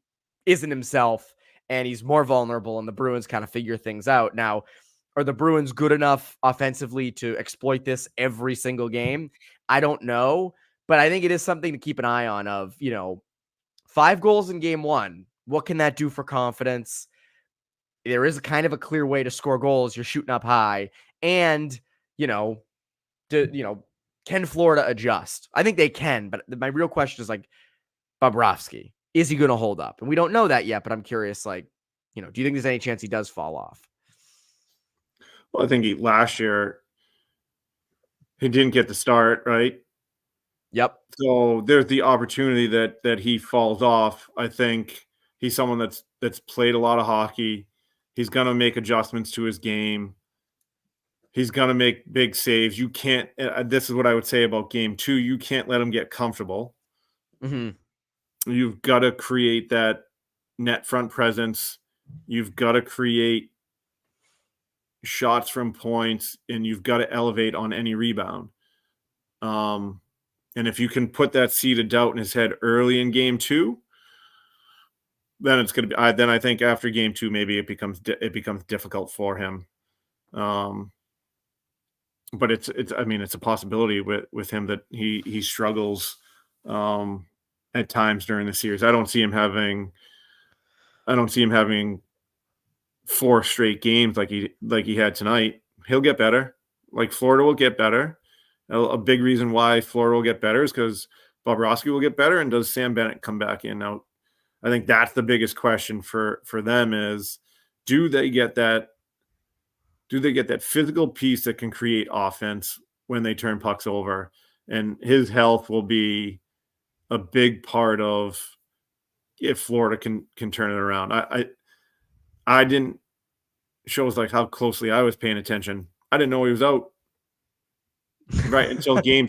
isn't himself and he's more vulnerable, and the Bruins kind of figure things out? Now, are the Bruins good enough offensively to exploit this every single game? I don't know, but I think it is something to keep an eye on. Of 5 goals in game 1. What can that do for confidence? There is a kind of a clear way to score goals. You're shooting up high, and can Florida adjust? I think they can, but my real question is like Bobrovsky. Is he going to hold up? And we don't know that yet, but I'm curious, like, do you think there's any chance he does fall off? Well, I think last year he didn't get the start, right? Yep. So there's the opportunity that he falls off. I think he's someone that's played a lot of hockey. He's gonna make adjustments to his game. He's gonna make big saves. You can't. This is what I would say about game 2. You can't let him get comfortable. Mm-hmm. You've got to create that net front presence. You've got to create shots from points, and you've got to elevate on any rebound. And if you can put that seed of doubt in his head early in game 2, then it's going to be. Then I think after game 2, maybe it becomes difficult for him. But it's I mean, it's a possibility with him that he struggles at times during the series. I don't see him having 4 straight games like he had tonight. He'll get better. Like Florida will get better. A big reason why Florida will get better is because Bobrovsky will get better, and does Sam Bennett come back in? Now, I think that's the biggest question for them is, do they get that physical piece that can create offense when they turn pucks over? And his health will be a big part of if Florida can turn it around. I didn't, shows like how closely I was paying attention. I didn't know he was out. Right, until game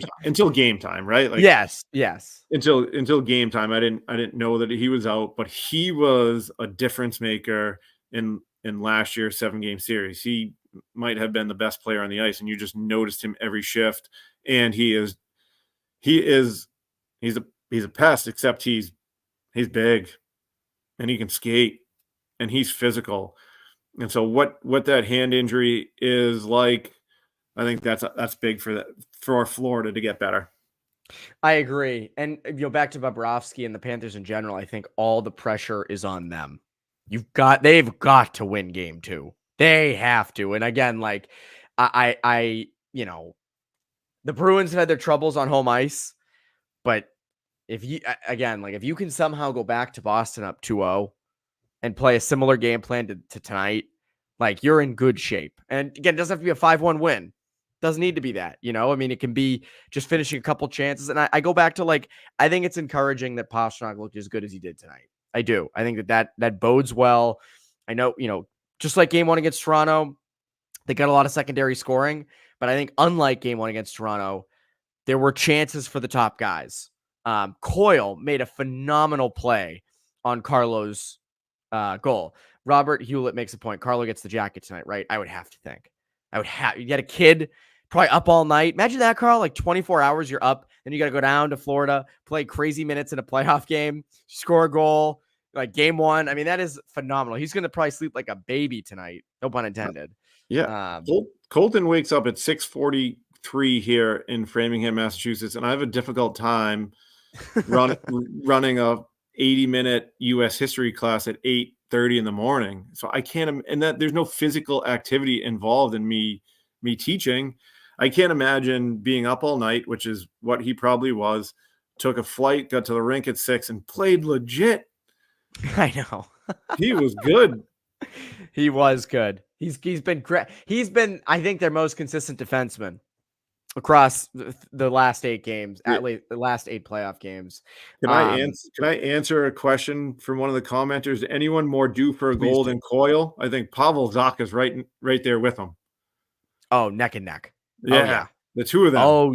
time, right? Like Yes. until game time, I didn't know that he was out, but he was a difference maker in last year's 7-game series. He might have been the best player on the ice, and you just noticed him every shift. And he's a pest, except he's big and he can skate and he's physical. And so what that hand injury is like, I think that's big for Florida to get better. I agree. And back to Bobrovsky and the Panthers in general, I think all the pressure is on them. They've got to win game 2. They have to. And again, like I the Bruins have had their troubles on home ice, but if you can somehow go back to Boston up 2-0 and play a similar game plan to tonight, like, you're in good shape. And again, it doesn't have to be a 5-1 win. Doesn't need to be that, I mean, it can be just finishing a couple chances. And I go back to, like, I think it's encouraging that Pastrnak looked as good as he did tonight. I do. I think that bodes well. I know, just like game 1 against Toronto, they got a lot of secondary scoring, but I think unlike game 1 against Toronto, there were chances for the top guys. Coyle made a phenomenal play on Carlo's goal. Robert Hewlett makes a point. Carlo gets the jacket tonight, right? I would have to think. You get a kid probably up all night. Imagine that, Carl, like 24 hours, you're up. Then you got to go down to Florida, play crazy minutes in a playoff game, score a goal, like game 1. I mean, that is phenomenal. He's going to probably sleep like a baby tonight. No pun intended. Yeah. Colton wakes up at 6:43 here in Framingham, Massachusetts, and I have a difficult time running a 80-minute U.S. history class at 8:30 in the morning. So I can't, and that there's no physical activity involved in me teaching. I can't imagine being up all night, which is what he probably was, took a flight, got to the rink at 6 and played legit. I know. He was good. He was good. He's been great. He's been, I think, their most consistent defenseman across the last 8 games, at least the last 8 playoff games. Can I answer a question from one of the commenters? Anyone more due for a goal than Coyle? I think Pavel Zacha's right there with him. Oh, neck and neck. Yeah. Oh, yeah. The two of them. Oh,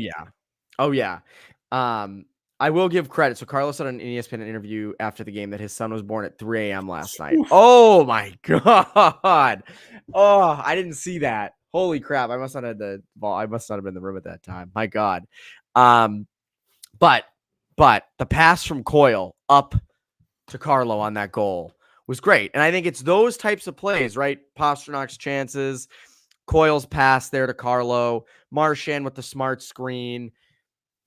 yeah. I will give credit. So Carlos said on an ESPN interview after the game that his son was born at 3 a.m. last night. Oof. Oh, my God. Oh, I didn't see that. Holy crap. I must not have the ball. I must not have been in the room at that time. My God. But the pass from Coyle up to Carlo on that goal was great. And I think it's those types of plays, right? Pasternak's chances, Coyle's pass there to Carlo, Marchand with the smart screen.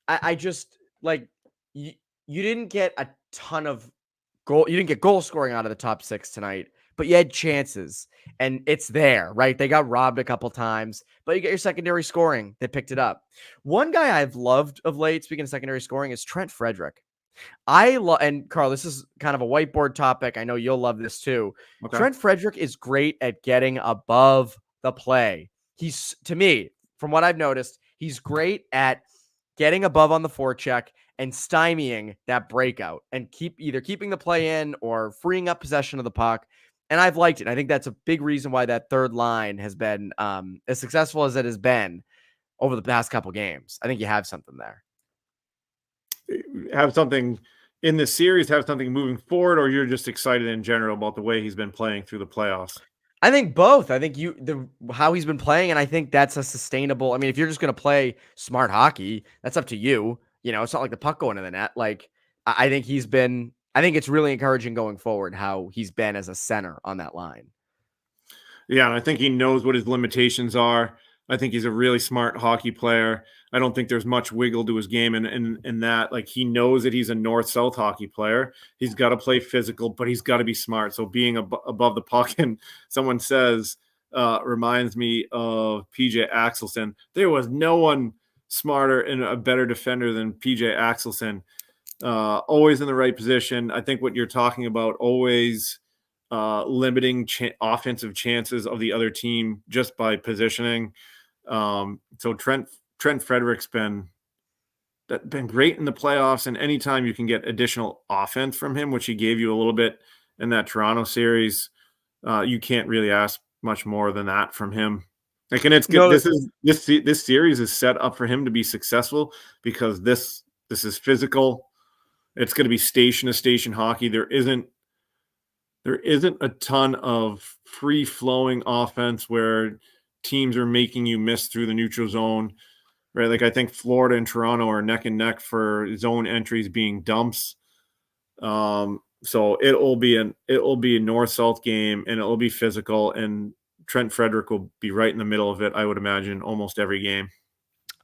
I just, like, you didn't get a ton of goal. You didn't get goal scoring out of the top 6 tonight, but you had chances and it's there, right? They got robbed a couple times, but you get your secondary scoring. They picked it up. One guy I've loved of late, speaking of secondary scoring, is Trent Frederick. I love, and Carl, this is kind of a whiteboard topic. I know you'll love this too. Okay. Trent Frederick is great at getting above the play. He's, to me, from what I've noticed, he's great at getting above on the forecheck and stymieing that breakout and keeping the play in or freeing up possession of the puck. And I've liked it. I think that's a big reason why that third line has been as successful as it has been over the past couple games. I think you have something there. Have something in this series, have something moving forward, or you're just excited in general about the way he's been playing through the playoffs? I think both. I think how he's been playing, and I think that's a sustainable. I mean, if you're just going to play smart hockey, that's up to you. You know, it's not like the puck going to the net. Like I think he's been. I think it's really encouraging going forward how he's been as a center on that line. Yeah, and I think he knows what his limitations are. I think he's a really smart hockey player. I don't think there's much wiggle to his game in that. Like, he knows that he's a north-south hockey player. He's got to play physical, but he's got to be smart. So being above the puck, and someone says, reminds me of PJ Axelson. There was no one smarter and a better defender than PJ Axelson. Always in the right position. I think what you're talking about, always limiting offensive chances of the other team just by positioning. So Trent Frederick's been great in the playoffs, and anytime you can get additional offense from him, which he gave you a little bit in that Toronto series, you can't really ask much more than that from him. Like, and it's good. This series is set up for him to be successful because this is physical. It's going to be station to station hockey. There isn't a ton of free flowing offense where teams are making you miss through the neutral zone, right? Like, I think Florida and Toronto are neck and neck for zone entries being dumps. So it'll be a north-south game, and it'll be physical, and Trent Frederick will be right in the middle of it, I would imagine, almost every game.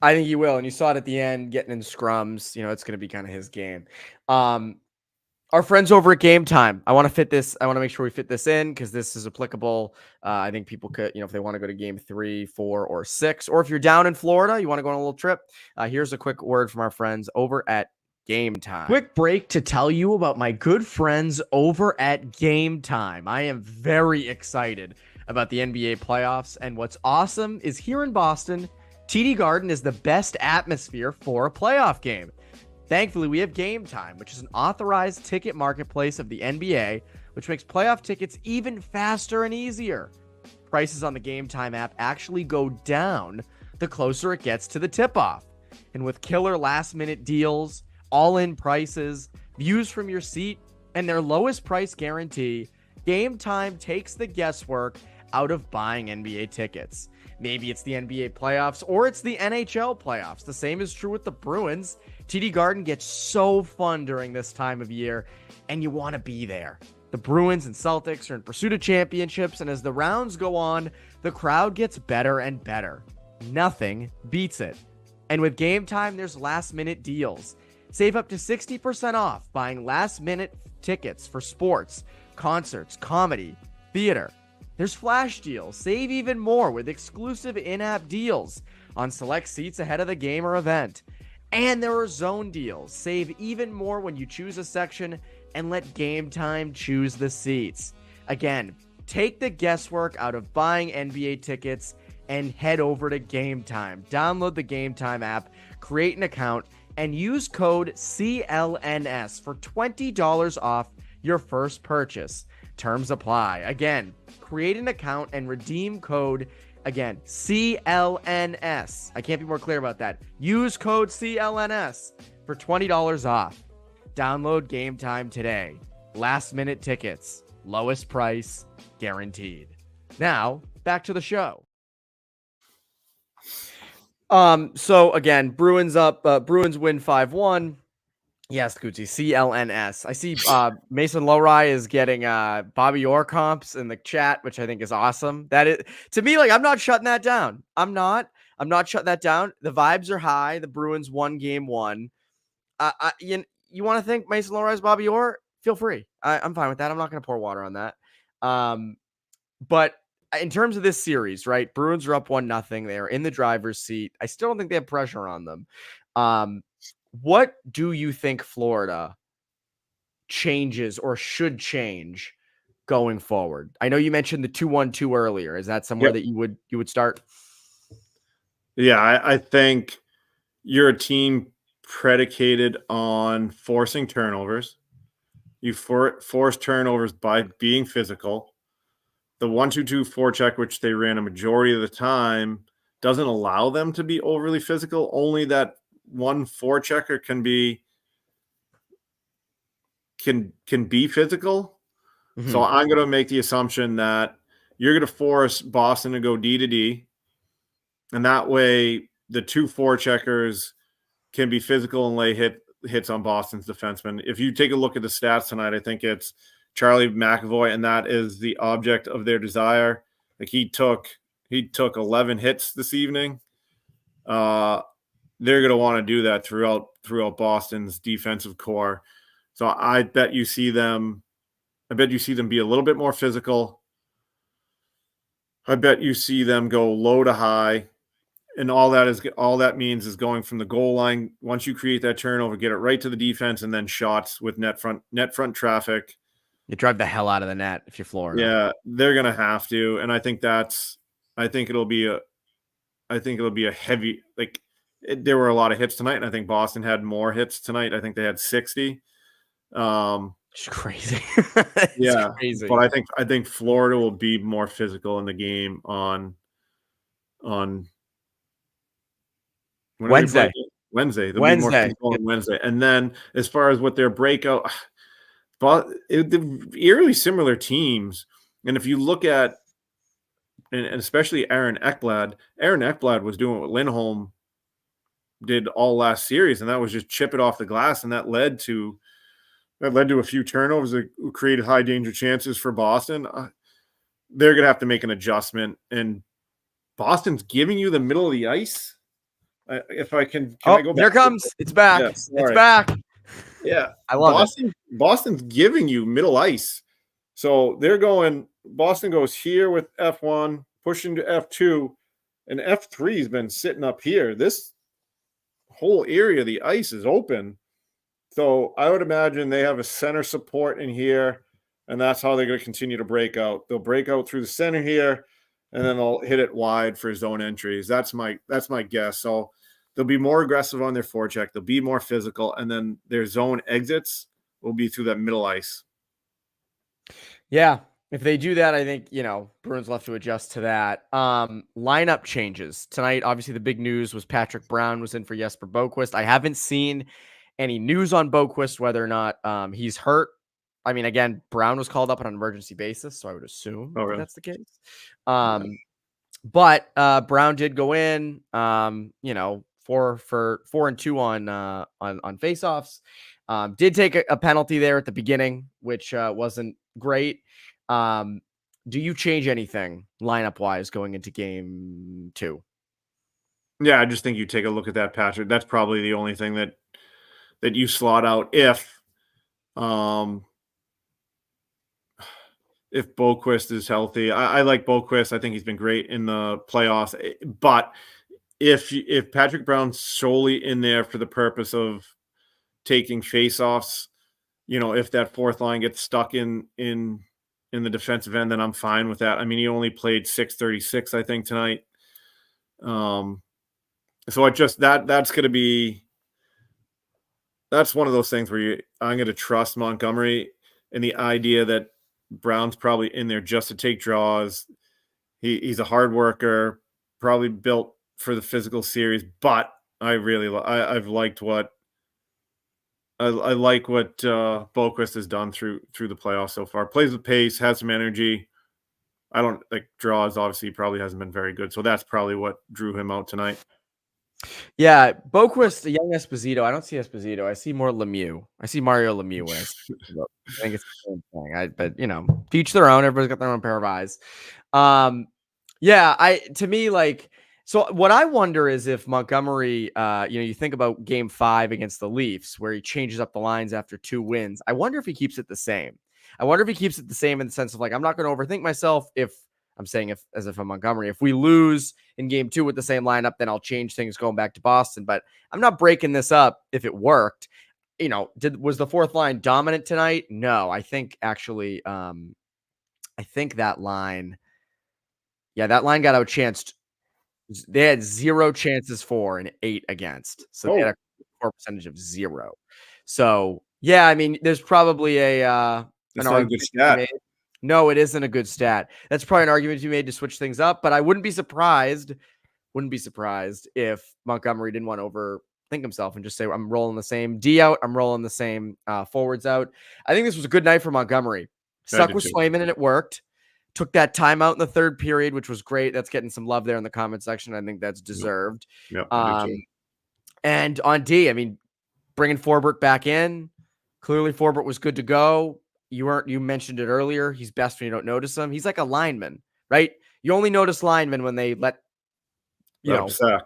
I think he will, and you saw it at the end, getting in scrums. You know, it's going to be kind of his game. Our friends over at Game Time, I want to make sure we fit this in because this is applicable. I think people could, if they want to go to game 3, 4, or 6, or if you're down in Florida, you want to go on a little trip. Here's a quick word from our friends over at Game Time. Quick break to tell you about my good friends over at Game Time. I am very excited about the NBA playoffs, and what's awesome is here in Boston, TD Garden is the best atmosphere for a playoff game. Thankfully, we have Game Time, which is an authorized ticket marketplace of the NBA, which makes playoff tickets even faster and easier. Prices on the Game Time app actually go down the closer it gets to the tip-off. And with killer last-minute deals, all-in prices, views from your seat, and their lowest price guarantee, Game Time takes the guesswork out of buying NBA tickets. Maybe it's the NBA playoffs or it's the NHL playoffs. The same is true with the Bruins. TD Garden gets so fun during this time of year, and you want to be there. The Bruins and Celtics are in pursuit of championships, and as the rounds go on, the crowd gets better and better. Nothing beats it. And with Game Time, there's last-minute deals. Save up to 60% off buying last-minute tickets for sports, concerts, comedy, theater. There's flash deals. Save even more with exclusive in-app deals on select seats ahead of the game or event. And there are zone deals. Save even more when you choose a section and let Game Time choose the seats. Again, take the guesswork out of buying NBA tickets and head over to Game Time. Download the Game Time app, create an account, and use code CLNS for $20 off your first purchase. Terms apply. Again, create an account and redeem code, again, CLNS. I can't be more clear about that. Use code CLNS for $20 off. Download Game Time today. Last minute tickets, lowest price, guaranteed. Now, back to the show. So again, Bruins up, Bruins win 5-1. Yes, Gucci, CLNS. I see Mason Lowry is getting Bobby Orr comps in the chat, which I think is awesome. That is, to me, like, I'm not shutting that down. I'm not shutting that down. The vibes are high. The Bruins won game 1. You want to think Mason Lowry is Bobby Orr? Feel free. I'm fine with that. I'm not going to pour water on that. But in terms of this series, right? Bruins are up 1-0. They're in the driver's seat. I still don't think they have pressure on them. What do you think Florida changes or should change going forward? I know you mentioned the 2-1-2 earlier. Is that somewhere Yep. that you would start? Yeah, I think you're a team predicated on forcing turnovers. You force turnovers by being physical. The 1-2-2 forecheck, which they ran a majority of the time, doesn't allow them to be overly physical. Only that one forechecker can be physical. Mm-hmm. So I'm going to make the assumption that you're going to force Boston to go D to D, and that way the two forecheckers can be physical and lay hits on Boston's defensemen. If you take a look at the stats tonight, I think it's Charlie McAvoy, and that is the object of their desire. Like he took 11 hits this evening. They're going to want to do that throughout Boston's defensive core. So I bet you see them be a little bit more physical. I bet you see them go low to high. And all that means is going from the goal line. Once you create that turnover, get it right to the defense, and then shots with net front traffic. You drive the hell out of the net if you're Florida. Yeah, they're gonna have to, and I think it'll be a heavy, like there were a lot of hits tonight, and I think Boston had more hits tonight. I think they had 60. It's crazy. Yeah, crazy. but I think Florida will be more physical in the game on Wednesday. Wednesday. They'll be more physical on Wednesday. And then as far as what their breakout, but they're eerily similar teams. And if you look at, and especially Aaron Ekblad was doing what Lindholm did all last series, and that was just chip it off the glass, and that led to a few turnovers that created high danger chances for Boston. They're gonna have to make an adjustment, and Boston's giving you the middle of the ice. If I can I go back? Here comes. It's back. Yeah, it's back. Yeah. I love it. Boston's giving you middle ice. So Boston goes here with F1, pushing to F2, and F3 has been sitting up here. This whole area of the ice is open. So I would imagine they have a center support in here, and that's how they're going to continue to break out. They'll break out through the center here, and then they'll hit it wide for zone entries. That's my guess. So they'll be more aggressive on their forecheck. They'll be more physical, and then their zone exits will be through that middle ice. Yeah, if they do that, I think, Bruins will have to adjust to that. Lineup changes tonight. Obviously, the big news was Patrick Brown was in for Jesper Boquist. I haven't seen any news on Boquist, whether or not he's hurt. I mean, again, Brown was called up on an emergency basis, so I would assume that's the case. But Brown did go in, 4-2 on faceoffs. Did take a penalty there at the beginning, which wasn't great. Do you change anything lineup wise going into game 2? Yeah, I just think you take a look at that, Patrick. That's probably the only thing that you slot out if Boquist is healthy. I like Boquist. I think he's been great in the playoffs. But if Patrick Brown's solely in there for the purpose of taking faceoffs, if that fourth line gets stuck in the defensive end, then I'm fine with that. I mean, he only played 636, I think, tonight. So that's one of those things where I'm going to trust Montgomery in the idea that Brown's probably in there just to take draws. He's a hard worker, probably built for the physical series, but I like what Boquist has done through the playoffs so far. Plays with pace, has some energy. I don't like draws. Obviously, he probably hasn't been very good, so that's probably what drew him out tonight. Yeah, Boquist, the young Esposito. I don't see Esposito. I see more Lemieux. I see Mario Lemieux. I think it's the same thing. But teach their own. Everybody's got their own pair of eyes. So what I wonder is if Montgomery, you think about game 5 against the Leafs where he changes up the lines after 2 wins. I wonder if he keeps it the same. I wonder if he keeps it the same in the sense of like, I'm not going to overthink myself if as if I'm Montgomery. If we lose in game 2 with the same lineup, then I'll change things going back to Boston. But I'm not breaking this up if it worked. Was the fourth line dominant tonight? No, I think actually, I think that line got outchanced. They had 0 chances for and 8 against. So they had a score percentage of 0. So yeah, I mean, there's probably an argument to be made. No, it isn't a good stat. That's probably an argument to be made to switch things up, but I wouldn't be surprised if Montgomery didn't want to overthink himself and just say, I'm rolling the same D out, I'm rolling the same forwards out. I think this was a good night for Montgomery. Stuck with Swayman and it worked. Took that timeout in the third period, which was great. That's getting some love there in the comment section. I think that's deserved. And on D, I mean, bringing Forbort back in. Clearly, Forbort was good to go. You mentioned it earlier. He's best when you don't notice him. He's like a lineman, right? You only notice linemen when they let up a sack.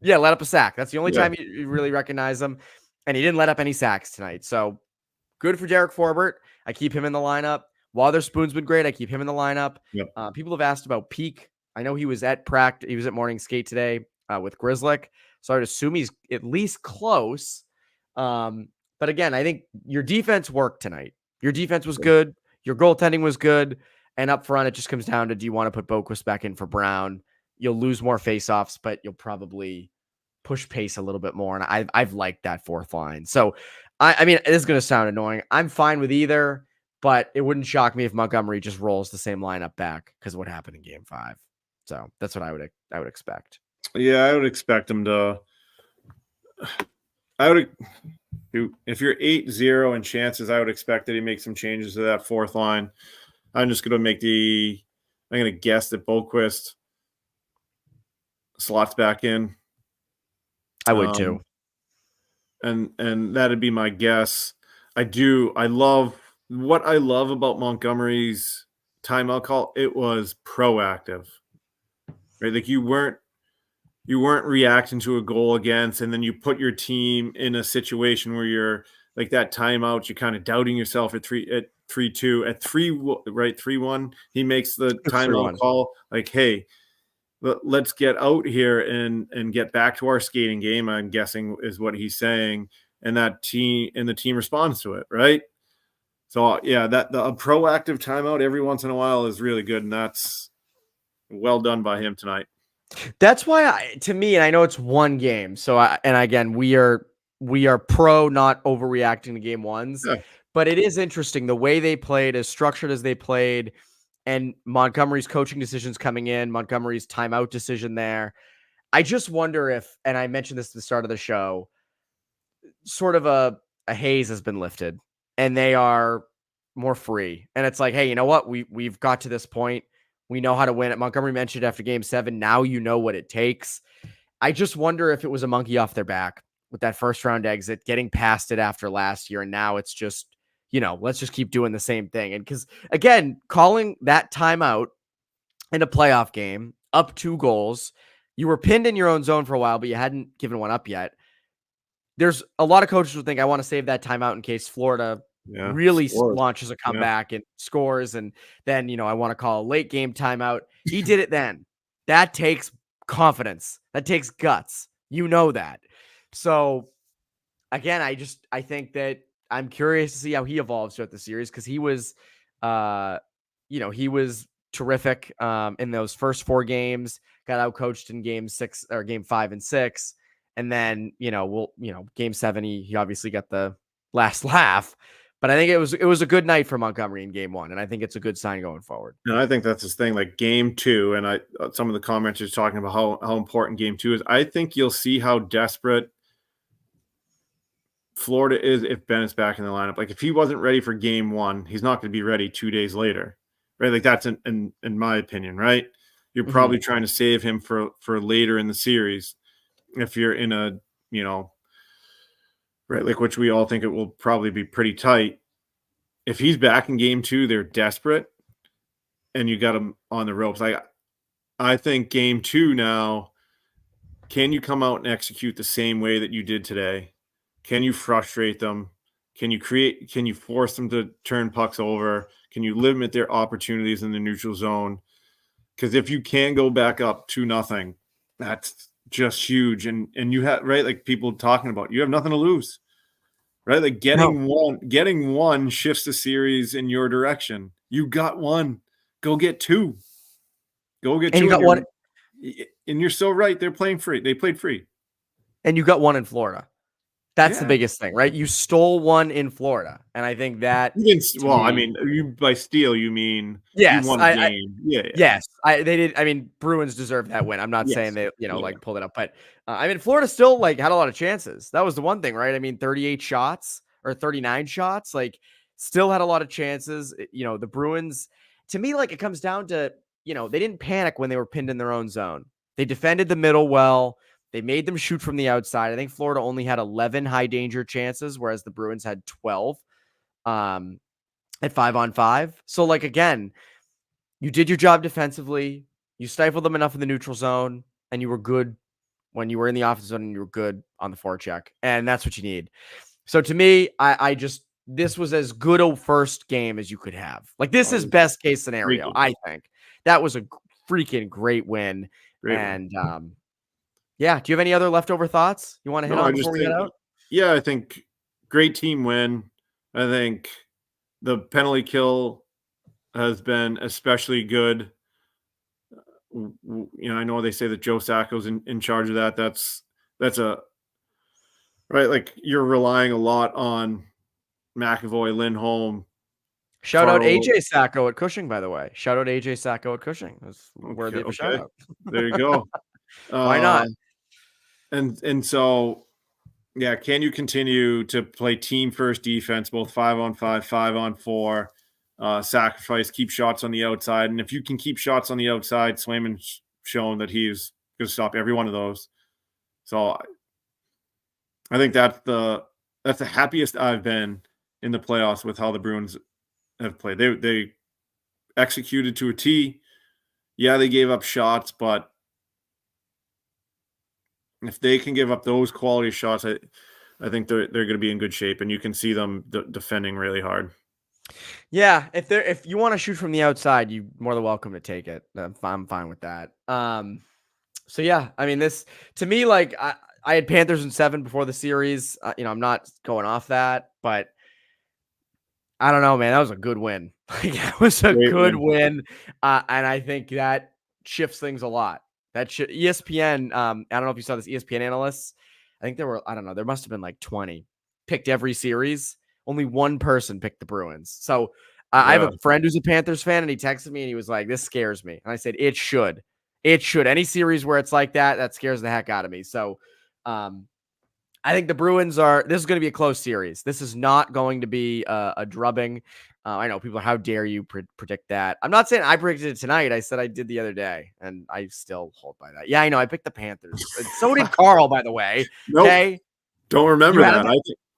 Yeah, let up a sack. That's the only time you really recognize them. And he didn't let up any sacks tonight. So good for Derek Forbort. I keep him in the lineup. Wotherspoon's been great. I keep him in the lineup. People have asked about Peak. I know he was at practice. He was at morning skate today with Grizzlick. So I'd assume he's at least close. But again, I think your defense worked tonight. Your defense was good. Your goaltending was good. And up front, it just comes down to, do you want to put Boquist back in for Brown? You'll lose more faceoffs, but you'll probably push pace a little bit more. And I've liked that fourth line. So, I mean, it is going to sound annoying. I'm fine with either, but it wouldn't shock me if Montgomery just rolls the same lineup back because of what happened in game 5. So that's what I would expect. Yeah, I would expect him to. If you're 8-0 in chances, I would expect that he makes some changes to that fourth line. I'm just going to I'm going to guess that Boquist slots back in. I would too. And that'd be my guess. I love about Montgomery's timeout call. It was proactive, right? Like you weren't reacting to a goal against, and then you put your team in a situation where you're like that timeout, you're kind of doubting yourself at 3-2, at 3-1. He makes the timeout call like, hey, let's get out here and get back to our skating game, I'm guessing is what he's saying. And the team responds to it, right? So yeah, a proactive timeout every once in a while is really good, and that's well done by him tonight. That's why to me, and I know it's one game. So again, we are pro not overreacting to game ones, but it is interesting the way they played, as structured as they played, and Montgomery's coaching decisions coming in, Montgomery's timeout decision there. I just wonder if, and I mentioned this at the start of the show, sort of a haze has been lifted and they are more free. And it's like, hey, you know what? We've got to this point. We know how to win it. Montgomery mentioned after game 7, now you know what it takes. I just wonder if it was a monkey off their back with that first round exit, getting past it after last year. And now it's just, let's just keep doing the same thing. And because again, calling that timeout in a playoff game, up 2 goals, you were pinned in your own zone for a while, but you hadn't given one up yet. There's a lot of coaches who think I want to save that timeout in case Florida really launches a comeback and scores. And then, I want to call a late game timeout. He did it then. That takes confidence. That takes guts. You know that. So again, I think that I'm curious to see how he evolves throughout the series, because he was, he was terrific in those first 4 games, got outcoached in game 5 and 6. And then, game 7, he obviously got the last laugh, but I think it was a good night for Montgomery in game 1. And I think it's a good sign going forward. And I think that's his thing, like game 2. And some of the commenters talking about how important game 2 is. I think you'll see how desperate Florida is if Bennett's back in the lineup. Like if he wasn't ready for game 1, he's not going to be ready 2 days later, right? Like that's in my opinion, right? You're probably trying to save him for later in the series. If you're in a, right, like which we all think it will probably be pretty tight. If he's back in game 2, they're desperate, and you got him on the ropes. I think game 2 now, can you come out and execute the same way that you did today? Can you frustrate them? Can you force them to turn pucks over? Can you limit their opportunities in the neutral zone? Because if you can go back up 2-0, that's just huge. And you have, right, like people talking about, you have nothing to lose, right? Like getting one shifts the series in your direction. You got one, go get two. Go get And two. you got one. And you're so right. They're playing free. They played free. And you got one in Florida. That's the biggest thing, right? You stole one in Florida, and I think that. I mean, you by steal, you mean yes, you won a game. Yes, they did. I mean, Bruins deserve that win. I'm not saying they, like pulled it up, but I mean, Florida still like had a lot of chances. That was the one thing, right? I mean, 38 shots or 39 shots, like still had a lot of chances. The Bruins, to me, like it comes down to, they didn't panic when they were pinned in their own zone. They defended the middle well. They made them shoot from the outside. I think Florida only had 11 high danger chances, whereas the Bruins had 12 at 5-on-5. So, like, again, you did your job defensively. You stifled them enough in the neutral zone, and you were good when you were in the offensive zone, and you were good on the forecheck. And that's what you need. So, to me, this was as good a first game as you could have. Like, this is best case scenario, I think. That was a freaking great win. Yeah. Do you have any other leftover thoughts you want to hit on before we head out? Yeah, I think great team win. I think the penalty kill has been especially good. I know they say that Joe Sacco's in charge of that. That's right. Like you're relying a lot on McAvoy, Lindholm. Shout out AJ Sacco at Cushing, by the way. Shout out AJ Sacco at Cushing. That's worthy of a shout out. There you go. Why not? And so, yeah, can you continue to play team first defense, both 5-on-5, 5-on-4, sacrifice, keep shots on the outside? And if you can keep shots on the outside, Swayman's shown that he's going to stop every one of those. So I think that's the happiest I've been in the playoffs with how the Bruins have played. They executed to a T. Yeah, they gave up shots, but if they can give up those quality shots, I think they're going to be in good shape, and you can see them defending really hard. Yeah, if you want to shoot from the outside, you're more than welcome to take it. I'm fine with that. So yeah, I mean, this to me, like I had Panthers in 7 before the series. I'm not going off that, but I don't know, man. That was a good win. Like that was a good win, and I think that shifts things a lot. That ESPN, I don't know if you saw this, ESPN analysts, I think there must have been like 20, picked every series. Only one person picked the Bruins. So I have a friend who's a Panthers fan, and he texted me, and he was like, this scares me. And I said, it should. Any series where it's like that scares the heck out of me. So I think the Bruins this is going to be a close series. This is not going to be a drubbing. I know people are, how dare you predict that? I'm not saying I predicted it tonight. I said I did the other day, and I still hold by that. Yeah, I know. I picked the Panthers. So did Carl, by the way. Nope. Okay. Don't remember that.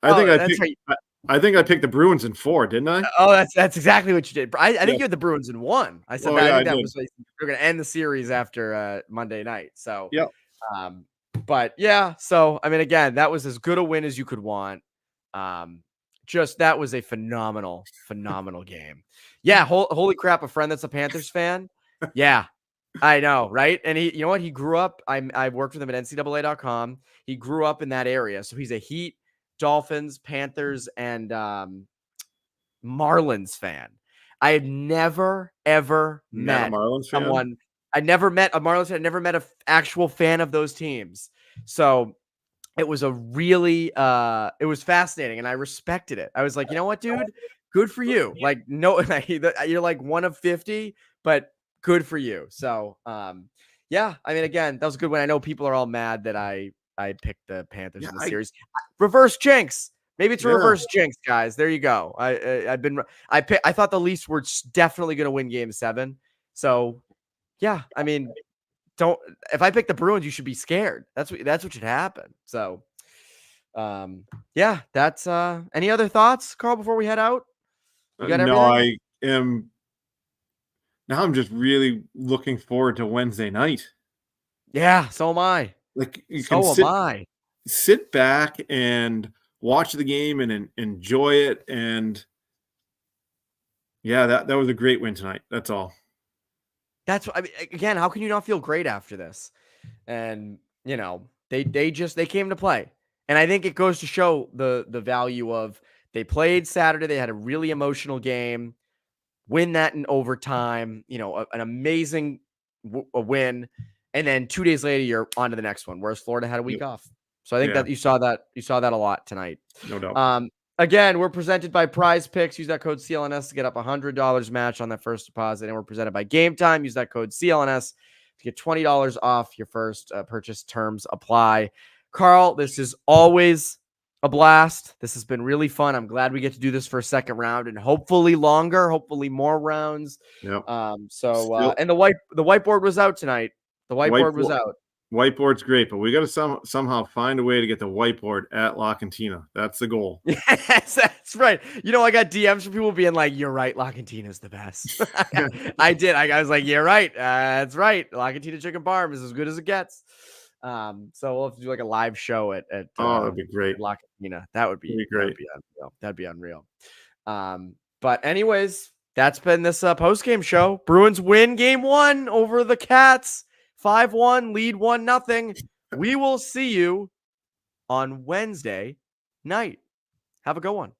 I think I picked the Bruins in 4, didn't I? Oh, that's exactly what you did. I think you had the Bruins in 1. I said I think that was we're going to end the series after Monday night. So, yeah. But yeah, so I mean, again, that was as good a win as you could want. Just that was a phenomenal game. Yeah, holy crap! A friend that's a Panthers fan. Yeah, I know, right? And he, you know what? He grew up. I worked with him at NCAA.com. He grew up in that area, so he's a Heat, Dolphins, Panthers, and Marlins fan. I had never ever met someone. I never met a Marlins fan. I never met an actual fan of those teams. So it was a really, it was fascinating, and I respected it. I was like, you know what, dude? Good for you. Like, no, you're like one of 50, but good for you. So, yeah, I mean, again, that was a good one. I know people are all mad that I picked the Panthers in the series. Reverse jinx. Maybe it's a reverse jinx, guys. There you go. I thought the Leafs were definitely going to win Game 7. So, yeah, I mean, if I pick the Bruins, you should be scared. That's what should happen. So, yeah, that's any other thoughts, Carl, before we head out? You got everything? Now I'm just really looking forward to Wednesday night. Yeah, so am I. Like you so can am I. Sit back and watch the game and enjoy it. And yeah, that was a great win tonight. That's all. That's I mean, again, how can you not feel great after this? And they came to play. And I think it goes to show the value of they played Saturday, they had a really emotional game, win that in overtime, an amazing a win, and then 2 days later you're on to the next one, whereas Florida had a week off. So I think that you saw that a lot tonight. No doubt. Again, we're presented by Prize Picks. Use that code CLNS to get up $100 match on that first deposit. And we're presented by Game Time. Use that code CLNS to get $20 off your first purchase. Terms apply. Carl, this is always a blast. This has been really fun. I'm glad we get to do this for a second round and hopefully longer, hopefully more rounds. Yep. And the whiteboard was out tonight. The whiteboard was out. Whiteboard's great, but we got to somehow find a way to get the whiteboard at La Cantina. That's the goal. Yes, that's right. I got DMs from people being like, "You're right, La Cantina's the best." I did. I was like, "You're right. That's right. La Cantina Chicken Parm is as good as it gets." So we'll have to do like a live show at that'd be great. La Cantina. That would be great. That'd be unreal. But anyways, that's been this post-game show. Bruins win game 1 over the Cats. 5-1, lead 1-0. We will see you on Wednesday night. Have a good one.